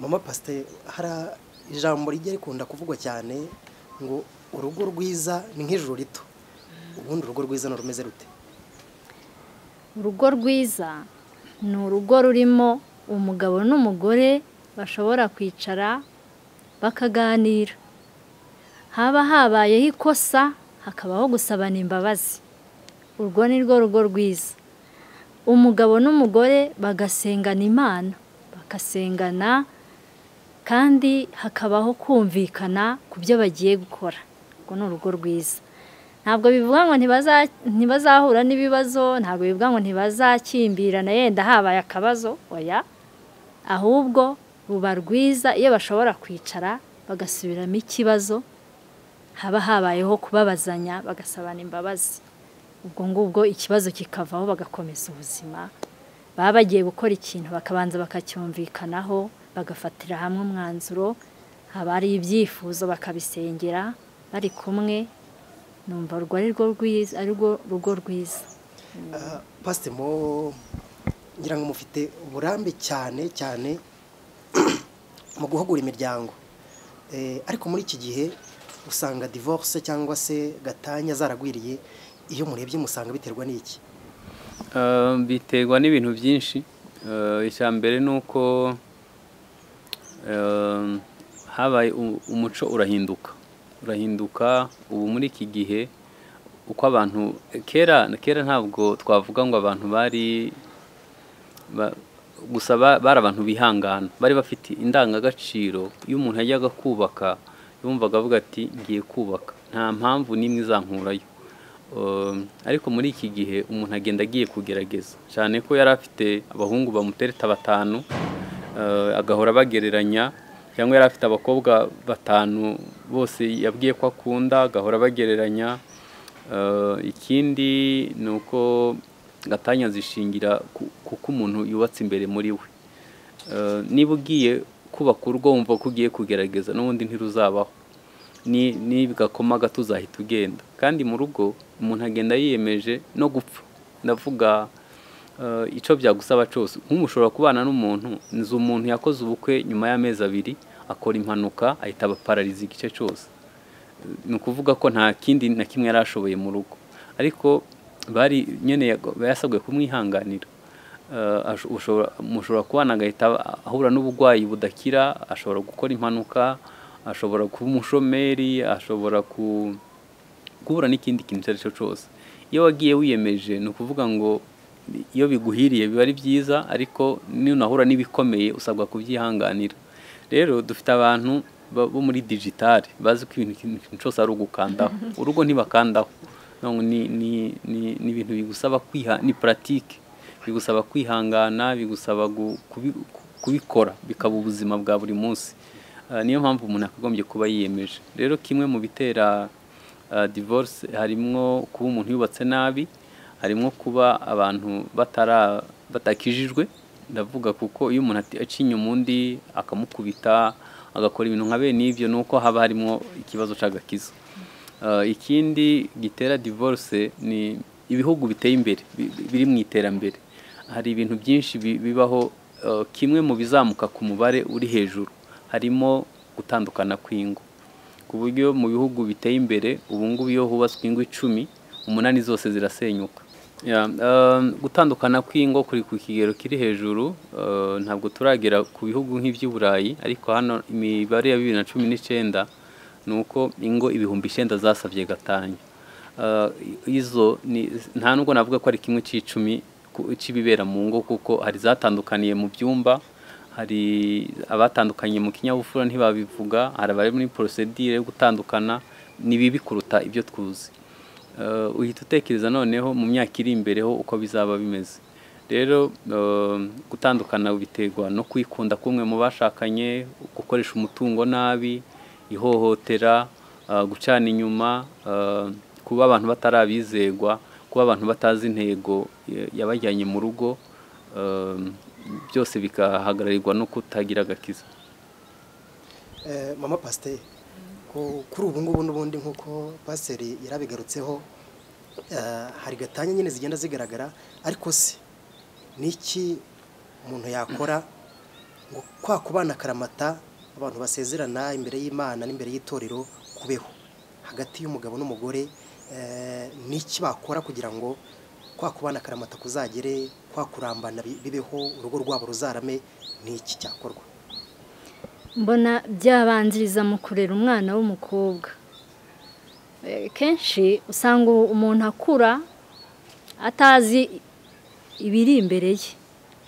Mama Pasiteri, hari ijambo rijya rikunda kuvugwa cyane ngo urugo rwiza ni nk'ijuru rito. Ubundi urugo rwiza rumeze rute? Urugo rwiza ni urugo rurimo umugabo n'umugore bashobora kwicara bakaganira. Haba habayeho ikosa hakabaho gusabana imbabazi. Urwo ni rwo rugo rwiza. Umugabo n'umugore bagasengana Imana, bakasengana, kandi hakabaho kumvikana ku byo bagiye gukora. Urwo ni urugo rwiza. Ntabwo bivuga ngo ntibazahura n'ibibazo, ntabwo bivuga ngo ntibazakimbirana yenda habaye akabazo, oya. Ahubwo ruba rwiza iyo bashobora kwicara bagasubiramo ikibazo, haba habayeho kubabazanya, bagasabana imbabazi. Ubwo ngubwo ikibazo kikavaho bagakomeza ubuzima. Baba bagiye gukora ikintu bakabanza bakacyumvikanaho, bagafatira hamwe umwanzuro, haba ari ibyifuzo bakabisengera bari kumwe. Numva urwo ari rwo rwiza, ari rwo rugo rwiza. Pasiteri, ngira ngo mufite uburambe cyane cyane mu guhugura imiryango, ariko muri iki gihe usanga divorce cyangwa se gatanya zaragwiriye. Iyo murebye musanga biterwa n'iki? Biterwa n'ibintu byinshi. Icya mbere ni uko habaye umuco urahinduka ubu muri iki gihe. Uko abantu kera ntabwo twavuga ngo abantu bari gusa bari abantu bihangana, bari bafite indangagaciro. Iyo umuntu yajyaga kubaka yumvaga avuga ati ngiye kubaka, nta mpamvu n'imwe izankurayo. Ariko muri iki gihe umuntu agenda agiye kugerageza, cyane ko yari afite abahungu bamutereta 5, agahora bagereranya, cyangwa yari afite abakobwa 5 bose yabwiye ko akunda, agahora bagereranya. Ikindi ni uko gatanya zishingira kuko umuntu yubatse imbere muri we. Niba ugiye kubaka urugo wumva ko ugiye kugerageza, n'ubundi ntiruzabaho, ni bigakoma gato uzahita ugenda. Kandi mu rugo umuntu agenda yiyemeje no gupfa. Ndavuga icyo byagusaba cyose, nk'umushobora kubana n'umuntu, nzi umuntu yakoze ubukwe nyuma y'amezi 2 akora impanuka ahita abaparariza igice cyose. Ni ukuvuga ko nta kindi na kimwe yari ashoboye mu rugo, ariko bari nyene yasabwe kumwihanganira. Mushobora kubana agahita ahura n'ubugwayi budakira, ashobora gukora impanuka, ashobora kuba umushomeri, ashobora guhura n'ikindi kintu icyo ari cyo cyose. Iyo wagiye wiyemeje, ni ukuvuga ngo iyo biguhiriye biba ari byiza, ariko nunahura n'ibikomeye usabwa kubyihanganira. Rero dufite abantu bo muri digital bazi ko ibintu cyose ari ugukandaho. Urugo ntibakandaho, ni ibintu bigusaba ni pratique, bigusaba kwihangana, bigusaba kubikora bikaba ubuzima bwa buri munsi. Niyo mpamvu umuntu akagombye kuba yiyemeje. Rero kimwe mu bitera divorce harimo kuba umuntu yubatse nabi, harimo kuba abantu batakijijwe. Ndavuga kuko iyo umuntu acinye umundi akamukubita agakora ibintu nka bene ivyo, nuko haba harimo ikibazo cy'agakiza. Ikindi gitera divorce ni ibihugu biteye imbere, biri mu iterambere. Hari ibintu byinshi bibaho. Kimwe mu bizamuka ku mubare uri hejuru harimo gutandukana kw'ingo, ku buryo mu bihugu biteye imbere ubu ngubu iyo hubatswe ingo 10, 8 zose zirasenyuka. Gutandukana kw'ingo kuri ku kigero kiri hejuru. Ntabwo turagera ku bihugu nk'iby'Uburayi, ariko hano imibare ya 2019 nuko ingo 9,000 zasabye gatanya. Izo nta nubwo navuga ko ari kimwe cy'icumi cy'ibibera mu ngo, kuko hari zatandukaniye mu byumba, hari abatandukanye mu kinyabufura ntibabivuga, hari abari muri procedure yo gutandukana. Ni bibi kuruta ibyo twuzi. Uhita utekereza noneho mu myaka iri imbere ho uko bizaba bimeze. Rero gutandukana biterwa no kwikunda kumwe mu bashakanye, gukoresha umutungo nabi, ihohotera, gucana inyuma, kuba abantu batarabizegwa, kuba abantu batazi intego yabajyanye mu rugo, byose bikahagararirwa no kutagira agakiza. Mama Pasiteri, kuri ubu ngubu n'ubundi nk'uko Pasiteri yarabigarutseho, hari gatanya nyine zigenda zigaragara, ariko se niki umuntu yakora ngo kwa kubana karamata abantu basezerana imbere y'Imana n'imbere y'itorero kubeho hagati y'umugabo n'umugore? Niki bakora kugira ngo kwa kubana karamata kuzagere, kwa kurambana bibeho, urugo rwabo ruzarame? Niki cyakorwa? Mbona byabanziriza mu kurera umwana w'umukobwa. Kenshi usanga umuntu akura atazi ibiri imbere ye,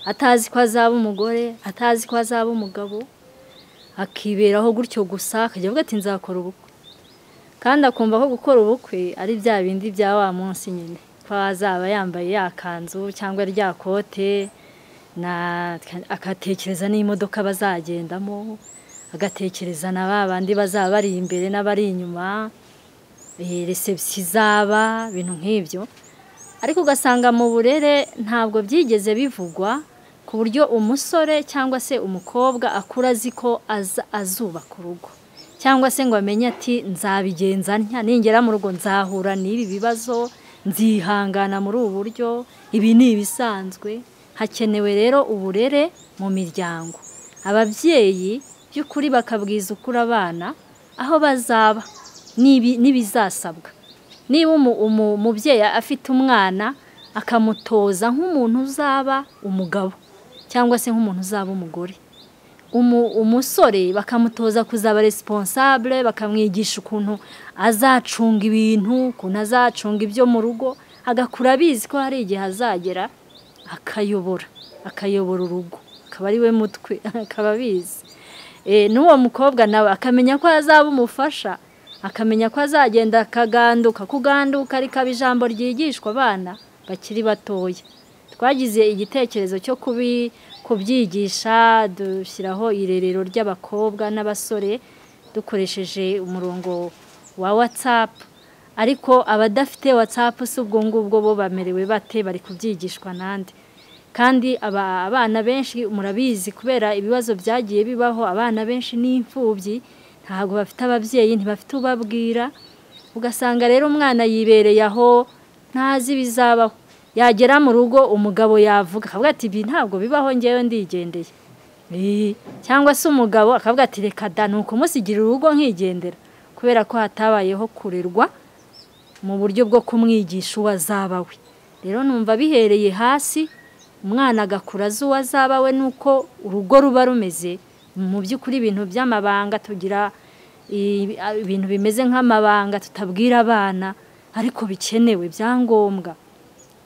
atazi ko azaba umugore, atazi ko azaba umugabo, akiberaho gutyo gusa, akajya avuga ati nzakora ubukwe, kandi akumva ko gukora ubukwe ari bya bindi bya wa munsi nyine, ko azaba yambaye yakanzu cyangwa rya kote, akatekereza n'imodoka bazagendamo, agatekereza na babandi bazaba bari imbere n'abari inyuma, reception izaba, ibintu nk'ibyo. Ariko ugasanga mu burere ntabwo byigeze bivugwa, ku buryo umusore cyangwa se umukobwa akura azi ko azubaka urugo, cyangwa se ngo amenye ati nzabigenza ntya, ningera mu rugo nzahura n'ibi bibazo, nzihangana muri ubu buryo, ibi ni ibisanzwe. Hakenewe rero uburere mu miryango, ababyeyi by'ukuri bakabwiza ukuri abana aho bazaba n'ibizasabwa. Niba umubyeyi afite umwana akamutoza nk'umuntu uzaba umugabo cyangwa se nk'umuntu uzaba umugore, umusore bakamutoza kuzaba responsable, bakamwigisha ukuntu azacunga ibintu, ukuntu azacunga ibyo mu rugo, agakura abizi ko hari igihe azagera akayobora. akayobora urugo, akaba ari we mutwe, akaba abizi. N'uwo mukobwa nawe akamenya ko azaba umufasha, akamenya ko azagenda akaganduka. Kuganduka rikaba ijambo ryigishwa abana bakiri batoya. Twagize igitekerezo cyo kubyigisha, dushyiraho irerero ry'abakobwa n'abasore dukoresheje umurongo wa WhatsApp, ariko abadafite WhatsApp si ubwo ngubwo bo bamerewe bate, bari kubyigishwa nande. Kandi abana benshi murabizi kubera ibibazo byagiye bibaho, abana benshi n'imfubyi, ntabwo bafite ababyeyi, ntibafite ubabwira. Ugasanga rero umwana yibereye aho ntazi bizabaho, yagera mu rugo umugabo yavuga akavuga ati ibi ntabwo bibaho, ngewe ndigendeye. Cyangwa se umugabo akavuga ati reka da nuko musigira urugo nkigendera, kubera ko hatabayeho kurerwa mu buryo bwo kumwigisha uwazaba we. Rero numva bihereye hasi, umwana agakura azi uwazaba we, nuko urugo ruba rumeze. Mu by'ukuri ibintu by'amabanga tugira ibintu bimeze nk'amabanga tutabwira abana, ariko bikenewe byangombwa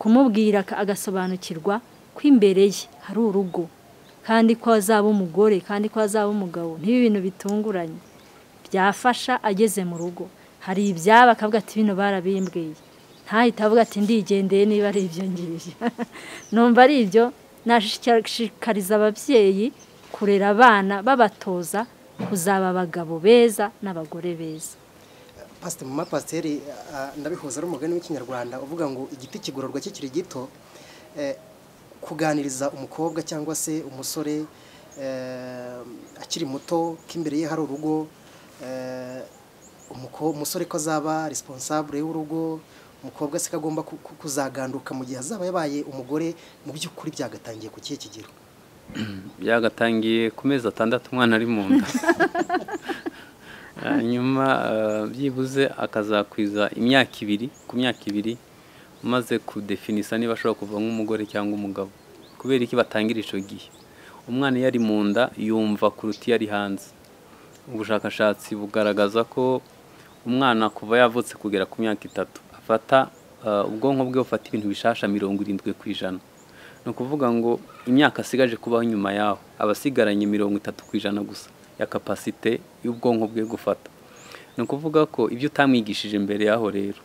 kumubwira agasobanukirwa ko imbere ye hari urugo, kandi ko azaba umugore, kandi ko azaba umugabo. N'ibi bintu bitunguranye byafasha ageze mu rugo. Hari ibyaba akavuga ati bino barabimbwiye, ntahita avuga ati ndigendeye niba ari ibyo ngibyo. Numva ari ibyo nashishikariza ababyeyi kurera abana, babatoza kuzaba abagabo beza n'abagore beza. Pasiteri, ndabihuza ari umugani w'ikinyarwanda uvuga ngo igiti kigororwa kikiri gito. Kuganiriza umukobwa cyangwa se umusore akiri muto ko imbere ye hari urugo, umusore ko azaba responsable y'urugo, umukobwa se kagomba kuzaganduka mu gihe azaba yabaye umugore, mu by'ukuri byagatangiye ku kihe kigero? Byagatangiye ku mezi 6 umwana ari mu nda. Nyuma byibuze akazakwiza imyaka 2, ku myaka 2 umaze kudefinisa niba ashobora kuva nk'umugore cyangwa umugabo. Kubera iki batangira ico gihe? Umwana yari mu nda yumva kuruti yari hanze. Ubushakashatsi bugaragaza ko umwana kuva yavutse kugera ku myaka 3 afata ubwonko bwe bufata ibintu bishasha 70%. No kuvuga ngo imyaka asigaje kubaho nyuma yaho abasigaranye 30% gusa ya capacité y'ubwonko bwe gufata. No kuvuga ko ibyo utamwigishije mbere yaho rero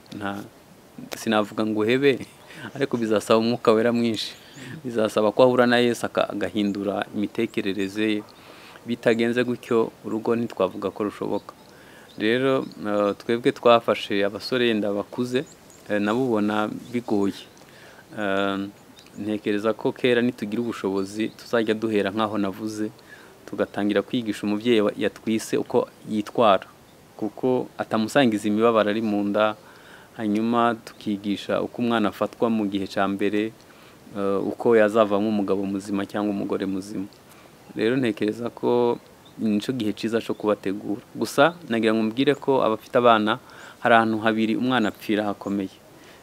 sinavuga ngo hebe, ariko bizasaba umwuka wera mwinshi, bizasaba ko ahura na Yesu agahindura imitekerereze. Bitagenze gutyo urugo ntitwavuga ko rushoboka. Rero twebwe twafashe abasore yenda bakuze nabubona bigoye. Ntekereza ko kera nitugira ubushobozi tuzajya duhera nkaho navuze, tugatangira kwigisha umubyeyi yatwise uko yitwara, kuko atamusangiza imibabaro ari mu nda. Hanyuma tukigisha uko umwana afatwa mu gihe cya mbere, uko yazavamo umugabo muzima cyangwa umugore muzima. Rero ntekereza ko nico gihe ciza cyo kubategura. Gusa nagira ngo mbwire ko abafite abana hari ahantu habiri umwana apfira hakomeye.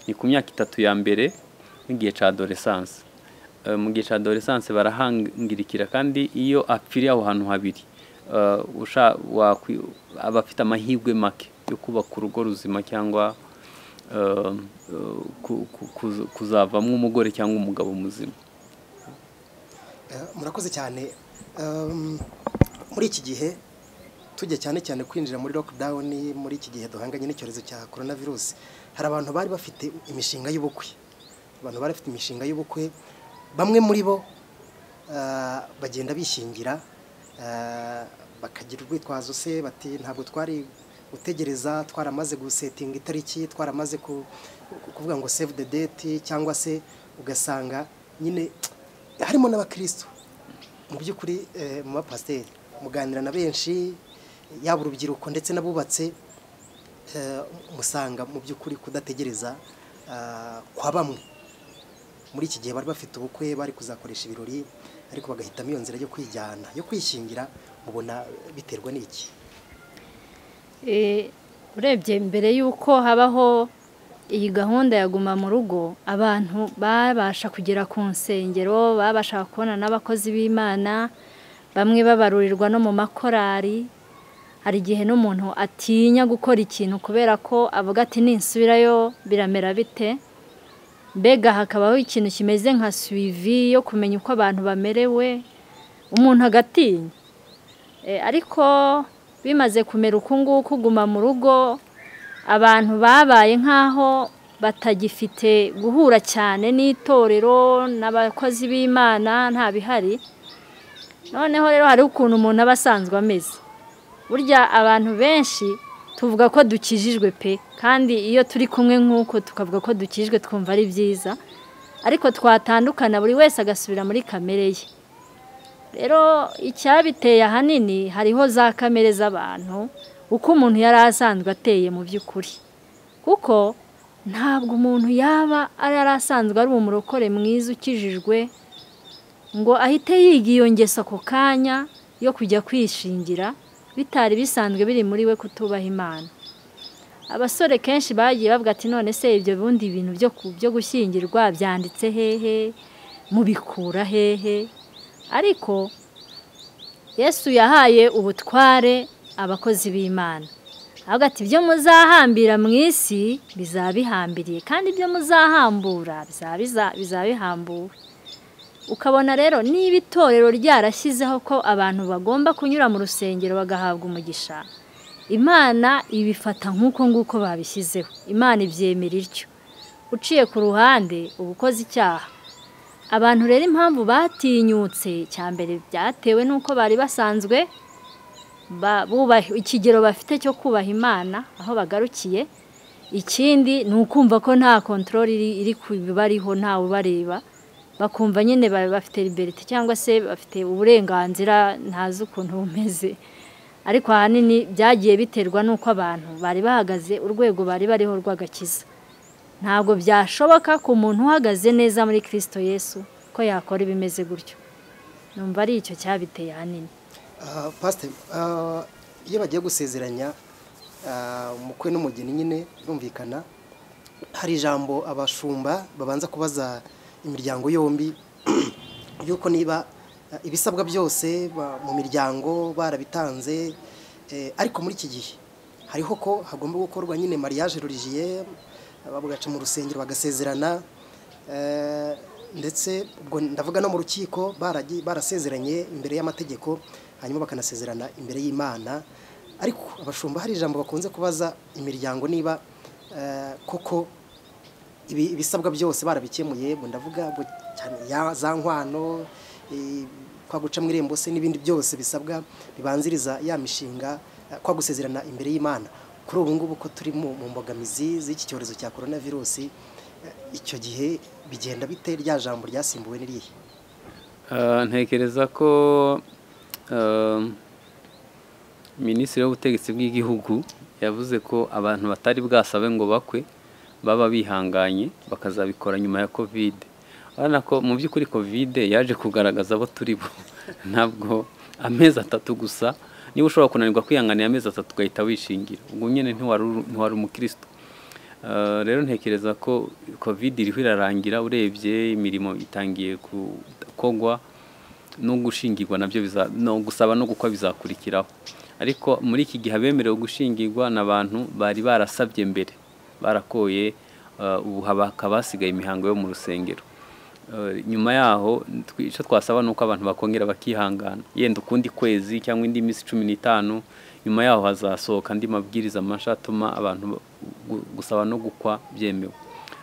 Ni ku myaka 3 ya mbere n'igihe cya adolescence. Mu gihe cya adolescence barahangirikira, kandi iyo apfiriye aho hantu habiri abafite amahirwe make yo kubaka urugo ruzima cyangwa kuzavamo umugore cyangwa umugabo muzima. Murakoze cyane. Muri iki gihe tujya cyane kwinjira muri lockdown, muri iki gihe duhanganye n'icyorezo cya coronavirus, hari abantu bari bafite imishinga y'ubukwe. Bamwe muri bo bagenda bishingira, bakagira urwitwazo se bati ntabwo twari gutegereza, twaramaze gusetinga itariki, twaramaze kuvuga ngo save the date, cyangwa se ugasanga nyine harimo n'abakristo. Mu by'ukuri mu bapasiteri muganira na benshi, yaba urubyiruko ndetse n'abubatse, musanga mu by'ukuri kudategereza kwa bamwe. Muri iki gihe bari bafite ubukwe, bari kuzakoresha ibirori, ariko bagahitamo iyo nzira yo kwijyana, yo kwishingira. Mubona biterwa n'iki? Urebye mbere y'uko habaho iyi gahunda ya guma mu rugo, abantu babasha kugera ku nsengero, babasha kubona n'abakozi b'Imana, bamwe babarurirwa no mu makorari. Hari igihe n'umuntu atinya gukora ikintu kubera ko avuga ati ninsubirayo biramera bite. mbega hakabaho ikintu kimeze nka suivi yo kumenya uko abantu bamerewe umuntu agatinya. Ariko bimaze kumera uku nguku kuguma mu rugo abantu babaye nk'aho batagifite guhura cyane n'itorero n'abakozi b'Imana nta bihari. Noneho rero hari ukuntu umuntu aba asanzwe ameze. Burya abantu benshi tuvuga ko dukijijwe pe, kandi iyo turi kumwe nk'uko tukavuga ko dukijijwe twumva ari byiza, ariko twatandukana buri wese agasubira muri kamere ye. Rero icyabiteye ahanini hariho za kamere z'abantu, uko umuntu yari asanzwe ateye mu by'ukuri, kuko ntabwo umuntu yaba ari asanzwe ari umurokore mwiza ukijijwe ngo ahite yiga iyo ngeso ako kanya yo kujya kwishingira bitari bisanzwe biri muri we kutubaha Imana. Abasore kenshi bagiye bavuga ati none se ibyo bundi ibintu byo gushyingirwa byanditse hehe, mubikura hehe? Ariko Yesu yahaye ubutware abakozi b'Imana, avuga ati ibyo muzahambira mu isi bizabihambiriye, kandi ibyo muzahambura bizabihambuwe. Ukabona rero niba itorero ryarashyizeho ko abantu bagomba kunyura mu rusengero bagahabwa umugisha, Imana ibifata nk'uko nguko babishyizeho. Imana ibyemera ityo. Uciye ku ruhande ubukoze icyaha. Abantu rero impamvu batinyutse cyambere byatewe nuko bari basanzwe bubaha ikigero bafite cyo kubaha Imana aho bagarukiye. Ikindi ni ukumva ko nta control iri kubariho, nta ubareba, bakumva nyine bafite liberty cyangwa se bafite uburenganzira ntazi ukuntu bumeze. Ariko ahanini byagiye biterwa nuko abantu bari bahagaze urwego bari bariho rw'agakiza. Ntabwo byashoboka ku muntu uhagaze neza muri Kristo Yesu ko yakora ibimeze gutyo. Numva ari icyo cyabiteye ahanini. Pastor, iyo bagiye gusezeranya umukwe n'umugeni nyine birumvikana, hari ijambo abashumba babanza kubaza imiryango yombi yuko niba ibisabwa byose mu miryango barabitanze, ariko muri iki gihe hariho ko hagomba gukorwa nyine mariage religieux, bagaca mu rusengero bagasezerana, ndetse ubwo ndavuga no mu rukiko barasezeranye imbere y'amategeko hanyuma bakanasezerana imbere y'Imana. Ariko abashumba hari ijambo bakunze kubaza imiryango niba koko ibisabwa byose barabikemuye, ndavuga cyane za nkwano, kwa guca mu irembo se n'ibindi byose bisabwa bibanziriza ya mishinga, kwa gusezerana imbere y'Imana. Kuri ubu ngubu ko turi mu mbogamizi z'iki cyorezo cya coronavirus, icyo gihe bigenda bite, rya jambo ryasimbuwe n'irihe? Ntekereza ko Minisitiri w'ubutegetsi bw'igihugu yavuze ko abantu batari bwasabe ngo bakwe baba bihanganye bakazabikora nyuma ya Covid. Urabona ko mu by'ukuri Covid yaje kugaragaza abo turi bo. Ntabwo amezi 3 gusa, niba ushobora kunanirwa kwihanganira amezi 3 ugahita wishingira, ubwo nyine ntiwari umukristo. Rero ntekereza ko Covid iriho irarangira, urebye imirimo itangiye kugwa no gushingirwa nabyo no gusaba no gukwa bizakurikiraho. Ariko muri iki gihe abemerewe gushingirwa n'abantu bari barasabye mbere, barakoye, ubu habasigaye imihango yo mu rusengero. Nyuma yaho icyo twasaba nuko abantu bakongera bakihangana, yenda ukundi kwezi cyangwa indi minsi 15, nyuma yaho hazasohoka andi mabwiriza amasha atuma abantu gusaba no gukwa byemewe.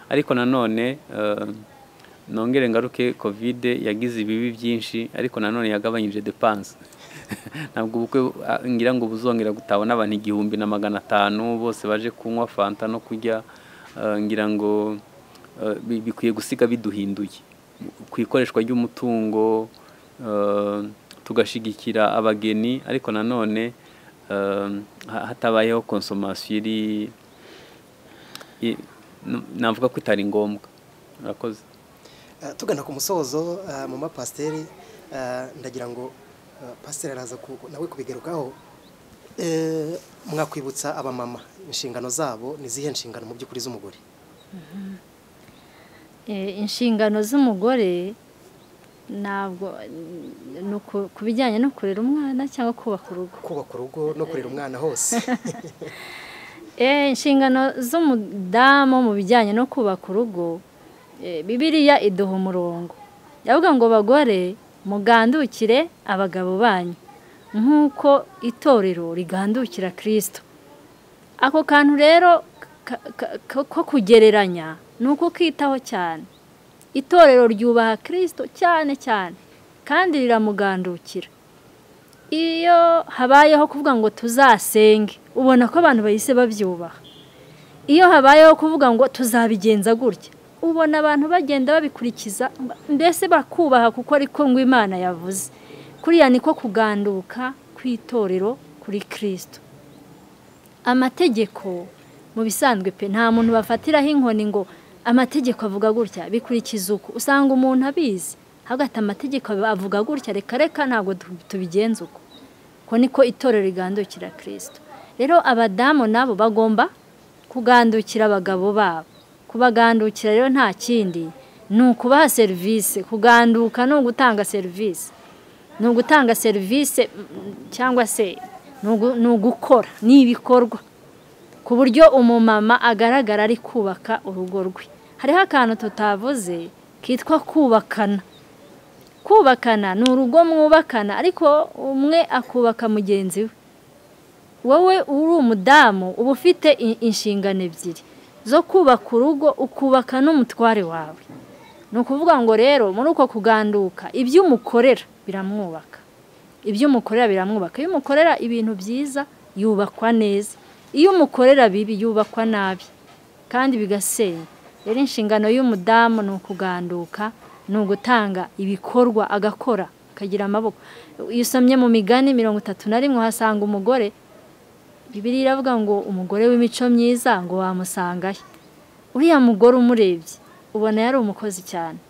Ariko nanone nongere ngaruke, Covid yagize ibibi byinshi, ariko nanone yagabanyije dépense. Ntabwo ubukwe ngira ngo buzongera gutabona abantu 1500 bose baje kunywa fanta no kurya, ngira ngo bikwiye gusiga biduhinduye ku ikoreshwa ry'umutungo, tugashigikira abageni, ariko nanone hatabayeho consommation navuga ko itari ngombwa. Urakoze. Tugana ku musozo, mama Pasiteri, ndagira ngo Pasiteri araza nawe kubigerukaho, mwakwibutsa abamama inshingano zabo ni zihe nshingano mu by'ukuri z'umugore? Inshingano z'umugore ntabwo kubijyanye no kurera umwana cyangwa kubaka urugo no kurera umwana hose. Inshingano z'umudamu mu bijyanye no kubaka urugo Bibiliya iduha umurongo yavuga ngo bagore mugandukire abagabo banyu nk'uko itorero rigandukira Kristo. Ako kantu rero ko kugereranya ni uko kwitaho cyane. Itorero ryubaha Kristo cyane cyane kandi riramugandukira. Iyo habayeho kuvuga ngo tuzasenge ubona ko abantu bahise babyubaha. Iyo habayeho kuvuga ngo tuzabigenza gutya ubona abantu bagenda babikurikiza mbese bakubaha kuko ariko ngo Imana yavuze. Kuriya niko kuganduka kw'itorero kuri Kristo. Amategeko mu bisanzwe pe nta muntu bafatiraho inkoni ngo amategeko avuga gutya bikurikiza uko. Usanga umuntu abizi hagati amategeko avuga gutya reka ntabwo tubigenza uko. Ko niko itorero rigandukira Kristo. Rero abadamu nabo bagomba kugandukira abagabo babo. Kubagandukira rero nta kindi ni ukubaha serivisi. Kuganduka no gutanga serivisi. Ni ugutanga serivisi cyangwa se ni ugukora n'ibikorwa ku buryo umumama agaragara ari kubaka urugo rwe. Hariho akantu tutavuze kitwa kubakana. Kubakana ni urugo mwubakana ariko umwe akubaka mugenzi we. Wowe uri umudamu uba ufite inshingano ebyiri zo kubaka urugo ukubaka n'umutware wawe. Ni ukuvuga ngo rero muri uko kuganduka ibyo umukorera biramwubaka. Ibyo umukorera biramwubaka. Iyo umukorera ibintu byiza yubakwa neza. Iyo umukorera bibi yubakwa nabi kandi bigasenya. Rero inshingano y'umudamu ni ukuganduka, ni ugutanga ibikorwa agakora akagira amaboko. Iyo usomye mu Migani 31 uhasanga umugore. Bibiliya iravuga ngo umugore w'imico myiza ngo wamusangahe. Uriya mugore umurebye ubona yari umukozi cyane.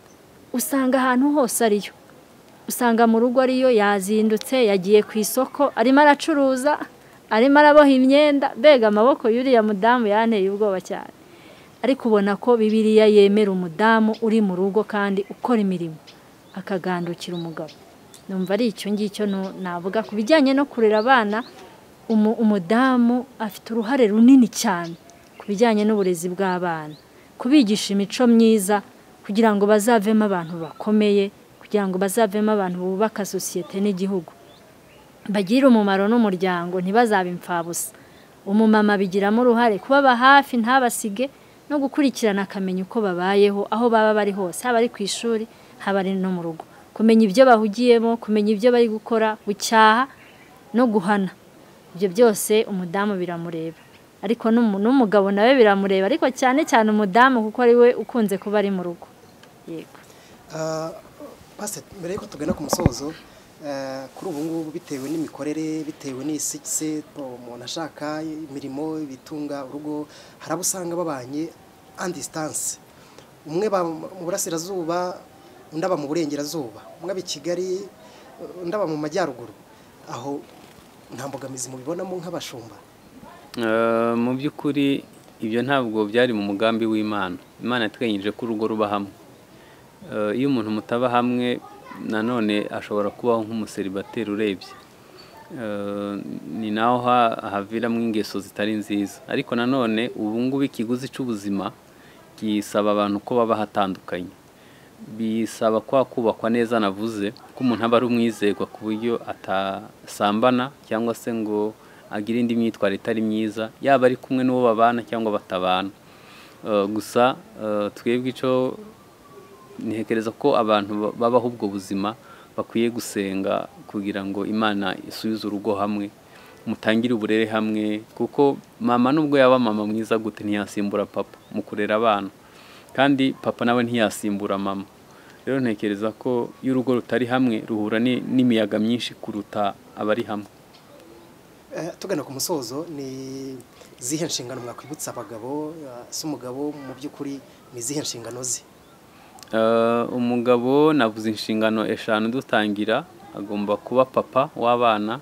Usanga ahantu hose ariyo. Usanga mu rugo ariyo, yazindutse yagiye ku isoko arimo aracuruza, arimo araboha imyenda. Mbega amaboko y'uriya mudamu yanteye ubwoba cyane. Ariko ubona ko Bibiliya yemera umudamu uri mu rugo kandi ukora imirimo akagandukira umugabo. Numva ari icyo ngicyo navuga ku bijyanye no kurera abana. Umudamu afite uruhare runini cyane ku bijyanye n'uburezi bw'abana, kubigisha imico myiza kugira ngo bazavemo abantu bakomeye, kugira ngo bazavemo abantu bubaka sosiyete n'igihugu, bagire umumaro n'umuryango, ntibazabe impfabusa. Umumama bigiramo uruhare kubaba hafi ntabasige no gukurikirana akamenya uko babayeho aho baba bari hose, haba ari ku ishuri haba ari no mu rugo, kumenya ibyo bahugiyemo, kumenya ibyo bari gukora, gucyaha no guhana. Ibyo byose umudamu biramureba, ariko n'umugabo nawe biramureba, ariko cyane cyane umudamu kuko ari we ukunze kuba ari mu rugo. Yego. Pasiteri, mbere yuko tugana ku musozo, kuri ubu ngubu bitewe n'imikorere, bitewe n'isi umuntu ashaka imirimo ibitunga urugo, hari abo usanga babanye en distance. Umwe mu burasirazuba, undi aba mu burengerazuba, umwe aba i Kigali, undi aba mu majyaruguru. Aho nta mbogamizi mubibonamo nk'abashumba? Mu by'ukuri ibyo ntabwo byari mu mugambi w'Imana. Imana yateganyije ko urugo ruba hamwe. Iyo umuntu mutaba hamwe nanone ashobora kubaho nk'umuseribateri urebye. Ni naho haviramo ingeso zitari nziza. Ariko nanone ubu ngubu ikiguzi cy'ubuzima gisaba abantu ko baba hatandukanye. Bisaba kubakwa neza, navuze ko umuntu aba ari umwizerwa ku buryo atasambana cyangwa se ngo agire indi myitwarire itari myiza, yaba ari kumwe n'uwo babana cyangwa batabana. Gusa twebwe icyo ntekereza ko abantu babaho ubwo buzima bakwiye gusenga kugira ngo Imana isubize urugo hamwe, mutangire uburere hamwe, kuko mama nubwo yaba mama mwiza gute ntiyasimbura papa mu kurera abana, kandi papa nawe ntiyasimbura mama. Rero ntekereza ko iyo urugo rutari hamwe ruhura n'imiyaga myinshi kuruta abari hamwe. Tugana ku musozo, ni zihe nshingano mwakwibutsa abagabo? Si umugabo mu by'ukuri ni zihe nshingano ze? Umugabo navuze inshingano 5 dutangira. Agomba kuba papa w'abana,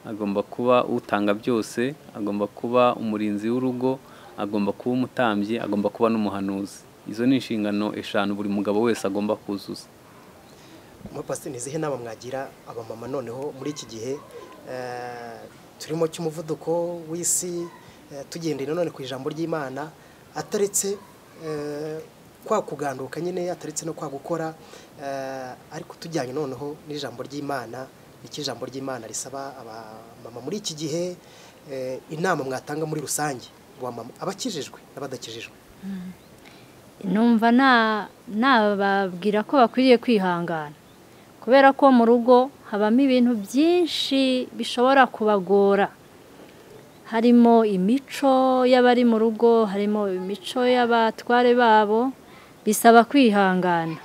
agomba kuba utanga byose, agomba kuba umurinzi w'urugo, agomba kuba umutambyi, agomba kuba n'umuhanuzi. Izo ni inshingano 5 buri mugabo wese agomba kuzuza. Pasiteri, ni zihe nama mwagira abamama noneho muri iki gihe turimo cy'umuvuduko w'isi, tugendera none ku ijambo ry'Imana, ataretse kwa kuganduka nyine ataretse no kwa gukora, ariko tujyanye noneho n'ijambo ry'Imana, ijambo ry'Imana risaba abamama muri iki gihe, inama mwatanga muri rusange abakijijwe n'abadakijijwe. Numva nababwira ko bakwiriye kwihangana, kubera ko mu rugo habamo ibintu byinshi bishobora kubagora. Harimo imico y'abari mu rugo, harimo imico y'abatware babo, bisaba kwihangana.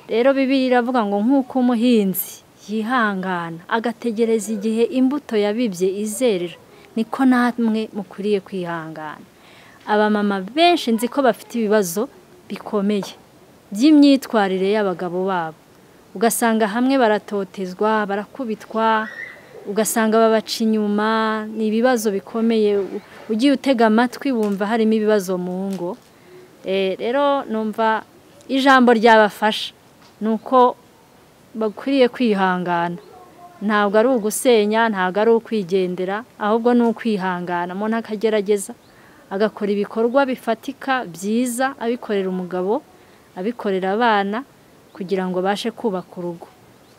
Rero Bibiliya iravuga ngo nk'uko umuhinzi yihangana agategereza igihe imbuto yabibye izerera, niko namwe mukwiriye kwihangana. Abamama benshi nzi ko bafite ibibazo bikomeye by'imyitwarire y'abagabo babo, ugasanga hamwe baratotezwa, barakubitwa, ugasanga babaca inyuma. Ni ibibazo bikomeye, ugiye utega amatwi wumva harimo ibibazo mu ngo. Rero numva ijambo ryabafasha nuko bakwiriye kwihangana. Ntabwo ari ugusenya, ntabwo ari ukwigendera, ahubwo ni ukwihangana. Umuntu akagerageza agakora ibikorwa bifatika byiza, abikorera umugabo, abikorera abana, kugira ngo bashe kubaka urugo.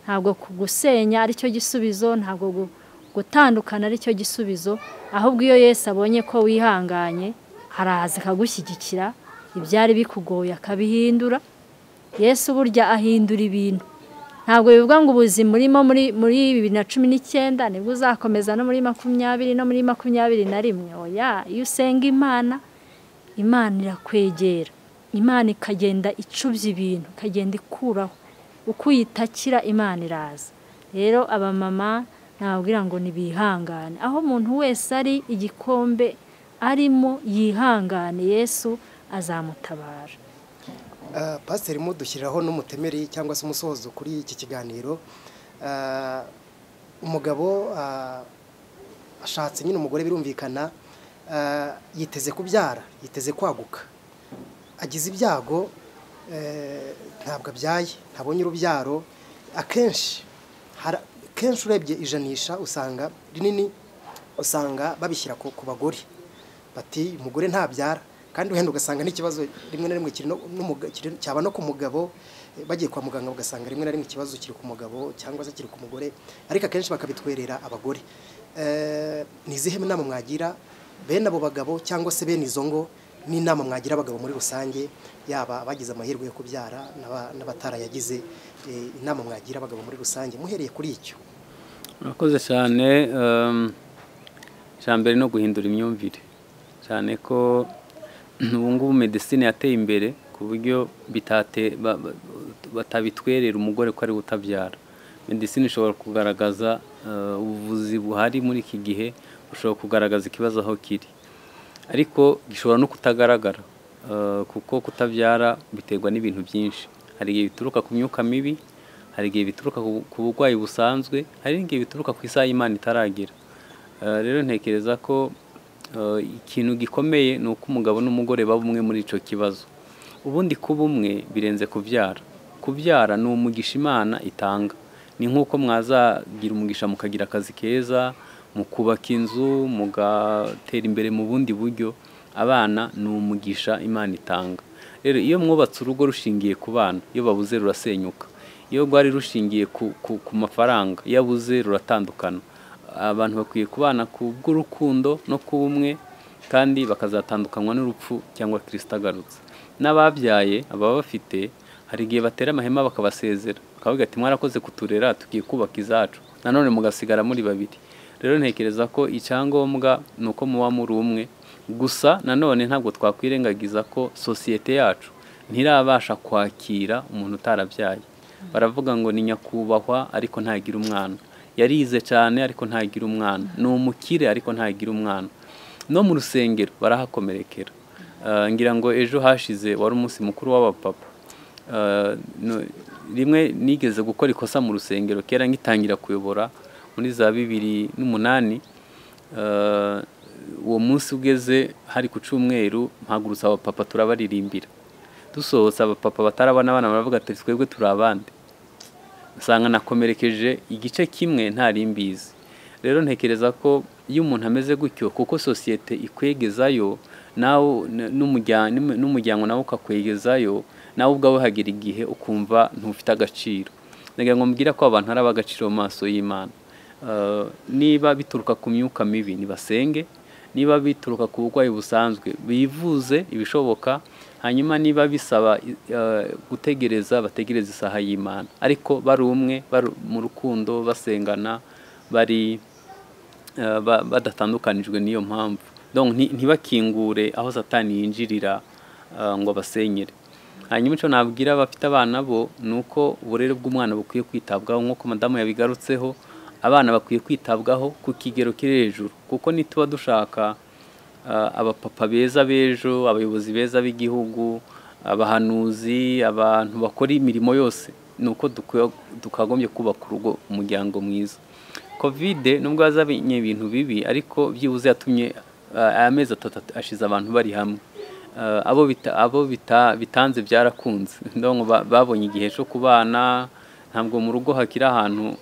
Ntabwo kugusenya ari cyo gisubizo, ntabwo gutandukana ari cyo gisubizo, ahubwo iyo Yesu abonye ko wihanganye haraza akagushyigikira, ibyari bikugoye akabihindura. Yesu burya ahindura ibintu. Ntabwo bivuga ngo ubuzima urimo muri 2019 nibwo uzakomeza no muri 20 no muri 21. Oya, iyo usenga Imana irakwegera, Imana ikagenda icubya ibintu, ikagenda ikuraho. Uko uyitakira Imana iraza. Rero abamama nababwira ngo nibihangane, aho umuntu wese ari igikombe arimo yihangane, Yesu azamutabara. Pasiteri mudushyiriraho n'umutemeri cyangwa se umusozo kuri iki kiganiro. Umugabo ashatse nyine umugore, birumvikana, yiteze kubyara, yiteze kwaguka, agize ibyago, ntabwo abyaye, ntabonye urubyaro. Akenshi urebye ijanisha usanga rinini, usanga babishyira ku bagore, bati umugore ntabyara. Kandi wenda ugasanga n'ikibazo rimwe na rimwe cyaba no ku mugabo, bagiye kwa muganga ugasanga rimwe na rimwe ikibazo kiri ku mugabo cyangwa se kiri ku mugore, ariko akenshi bakabitwerera abagore. Ni izihe nama mwagira bene abo bagabo cyangwa se bene izo ngo, n'inama mwagira abagabo muri rusange, yaba abagize amahirwe yo kubyara n'abatarayagize, inama mwagira abagabo muri rusange muhereye kuri icyo? Murakoze cyane. Ijambo no guhindura imyumvire, cyane ko ubu ngubu medicine yateye imbere ku buryo batabitwerera umugore ko ari utabyara. Medicine ishobora kugaragaza ubuvuzi buhari muri iki gihe, ushobora kugaragaza ikibazo aho kiri, ariko gishobora no kutagaragara, kuko kutabyara biterwa n'ibintu byinshi. Hari igihe bituruka ku myuka mibi, hari igihe bituruka ku burwayi busanzwe, hari igihe bituruka ku isaha y'Imana itaragera. Rero ntekereza ko ikintu gikomeye ni uko umugabo n'umugore baba umwe muri icyo kibazo. Ubundi kuba umwe birenze kubyara. Kubyara ni umugisha Imana itanga. Ni nk'uko mwazagira umugisha mukagira akazi keza, mukubaka inzu, mugatera imbere mu bundi buryo. Abana ni umugisha Imana itanga. Rero iyo mwubatse urugo rushingiye ku bana, iyo babuze rurasenyuka. Iyo rwari rushingiye ku mafaranga, iyo abuze ruratandukana. Abantu bakwiye kubana ku bw'urukundo no ku bumwe, kandi bakazatandukanywa n'urupfu cyangwa Kristo agarutse. N'ababyaye ababa bafite, hari igihe batera amahema bakabasezera, bakavuga ati mwarakoze kuturera, tugiye kubaka izacu, nanone mugasigara muri babiri. Rero ntekereza ko icyangombwa ni uko muba muri umwe. Gusa nanone ntabwo twakwirengagiza ko sosiyete yacu ntirabasha kwakira umuntu utarabyaye. Baravuga ngo ni nyakubahwa ariko ntagira umwana, yarize cyane ariko ntagira umwana, ni umukire ariko ntagira umwana. No mu rusengero barahakomerekera. Ngira ngo ejo hashize wari umunsi mukuru w'abapapa. Rimwe nigeze gukora ikosa mu rusengero, kera ngitangira kuyobora muri za 2008. Uwo munsi ugeze hari ku cyumweru, mpagurutsa abapapa turabaririmbira. Dusohotse abapapa batarabana abana baravuga ati twebwe turi abandi. Usanga nakomerekeje igice kimwe ntari mbizi. Rero ntekereza ko iyo umuntu ameze gutyo, kuko sosiyete ikwegezayo, nawe n'umuryango nawe ukakwegezayo, nawe ubwawe hagera igihe ukumva ntufite agaciro. Ndagira ngo mbwira ko abantu ari ab'agaciro mu maso y'Imana. Niba bituruka ku myuka mibi nibasenge, niba bituruka ku burwayi busanzwe bivuze ibishoboka, hanyuma niba bisaba gutegereza bategereza isaha y'Imana, ariko bari umwe mu rukundo basengana, bari badatandukanijwe n'iyo mpamvu. Donc ntibakingure aho Satani yinjirira ngo basenyere. Hanyuma icyo nabwira abafite abana bo nuko uburere bw'umwana bukwiye kwitabwaho nk'uko Madamu yabigarutseho. Abana bakwiye kwitabwaho ku kigero kiri hejuru, kuko nituba dushaka abapapa beza b'ejo, abayobozi beza b'igihugu, abahanuzi, abantu bakora imirimo yose, nuko dukagombye kubaka urugo, umuryango mwiza. Covid nubwo yazanye ibintu bibi, ariko byibuze yatumye amezi 3 ashize abantu bari hamwe. Abo bitanze byarakunze, ndongo babonye igihe cyo kubana. Ntabwo mu rugo hakira ahantu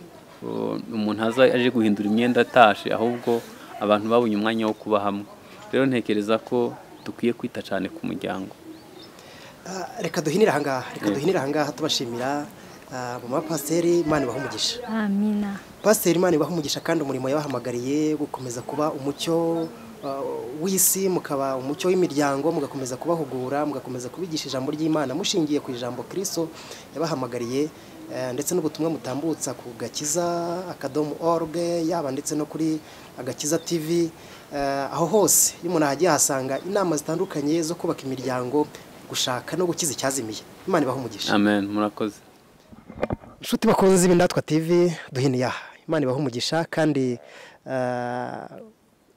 umuntu aje guhindura imyenda atashe, ahubwo abantu babonye umwanya wo kuba hamwe. Rero ntekereza ko dukwiye kwita cyane ku muryango. Reka duhinira ahangaha tubashimira mama Pasiteri, Imana ibahe umugisha. Amina. Pasiteri, Imana ibahe umugisha, kandi umurimo yabahamagariye gukomeza kuba umucyo w'isi, mukaba umucyo w'imiryango, mugakomeza kubahugura, mugakomeza kubigisha ijambo ry'Imana mushingiye ku ijambo Kristo yabahamagariye, ndetse n'ubutumwa mutambutsa ku gakiza.org, yaba ndetse no kuri agakiza TV. Aho hose iyo umuntu ahagiye ahasanga inama zitandukanye zo kubaka imiryango, gushaka no gukiza icyazimiye. Imana ibahe umugisha. Amen. Murakoze. Nshuti bakunzi b'Indatwa TV, duhiniye aha. Imana ibahe umugisha, kandi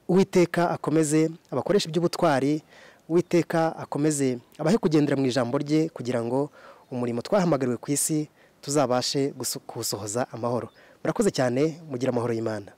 Uwiteka akomeze abakoresha iby'ubutwari, Uwiteka akomeze abahe kugendera mu ijambo rye, kugira ngo umurimo twahamagariwe ku isi tuzabashe gusohoza amahoro. Murakoze cyane, mugira amahoro y'Imana.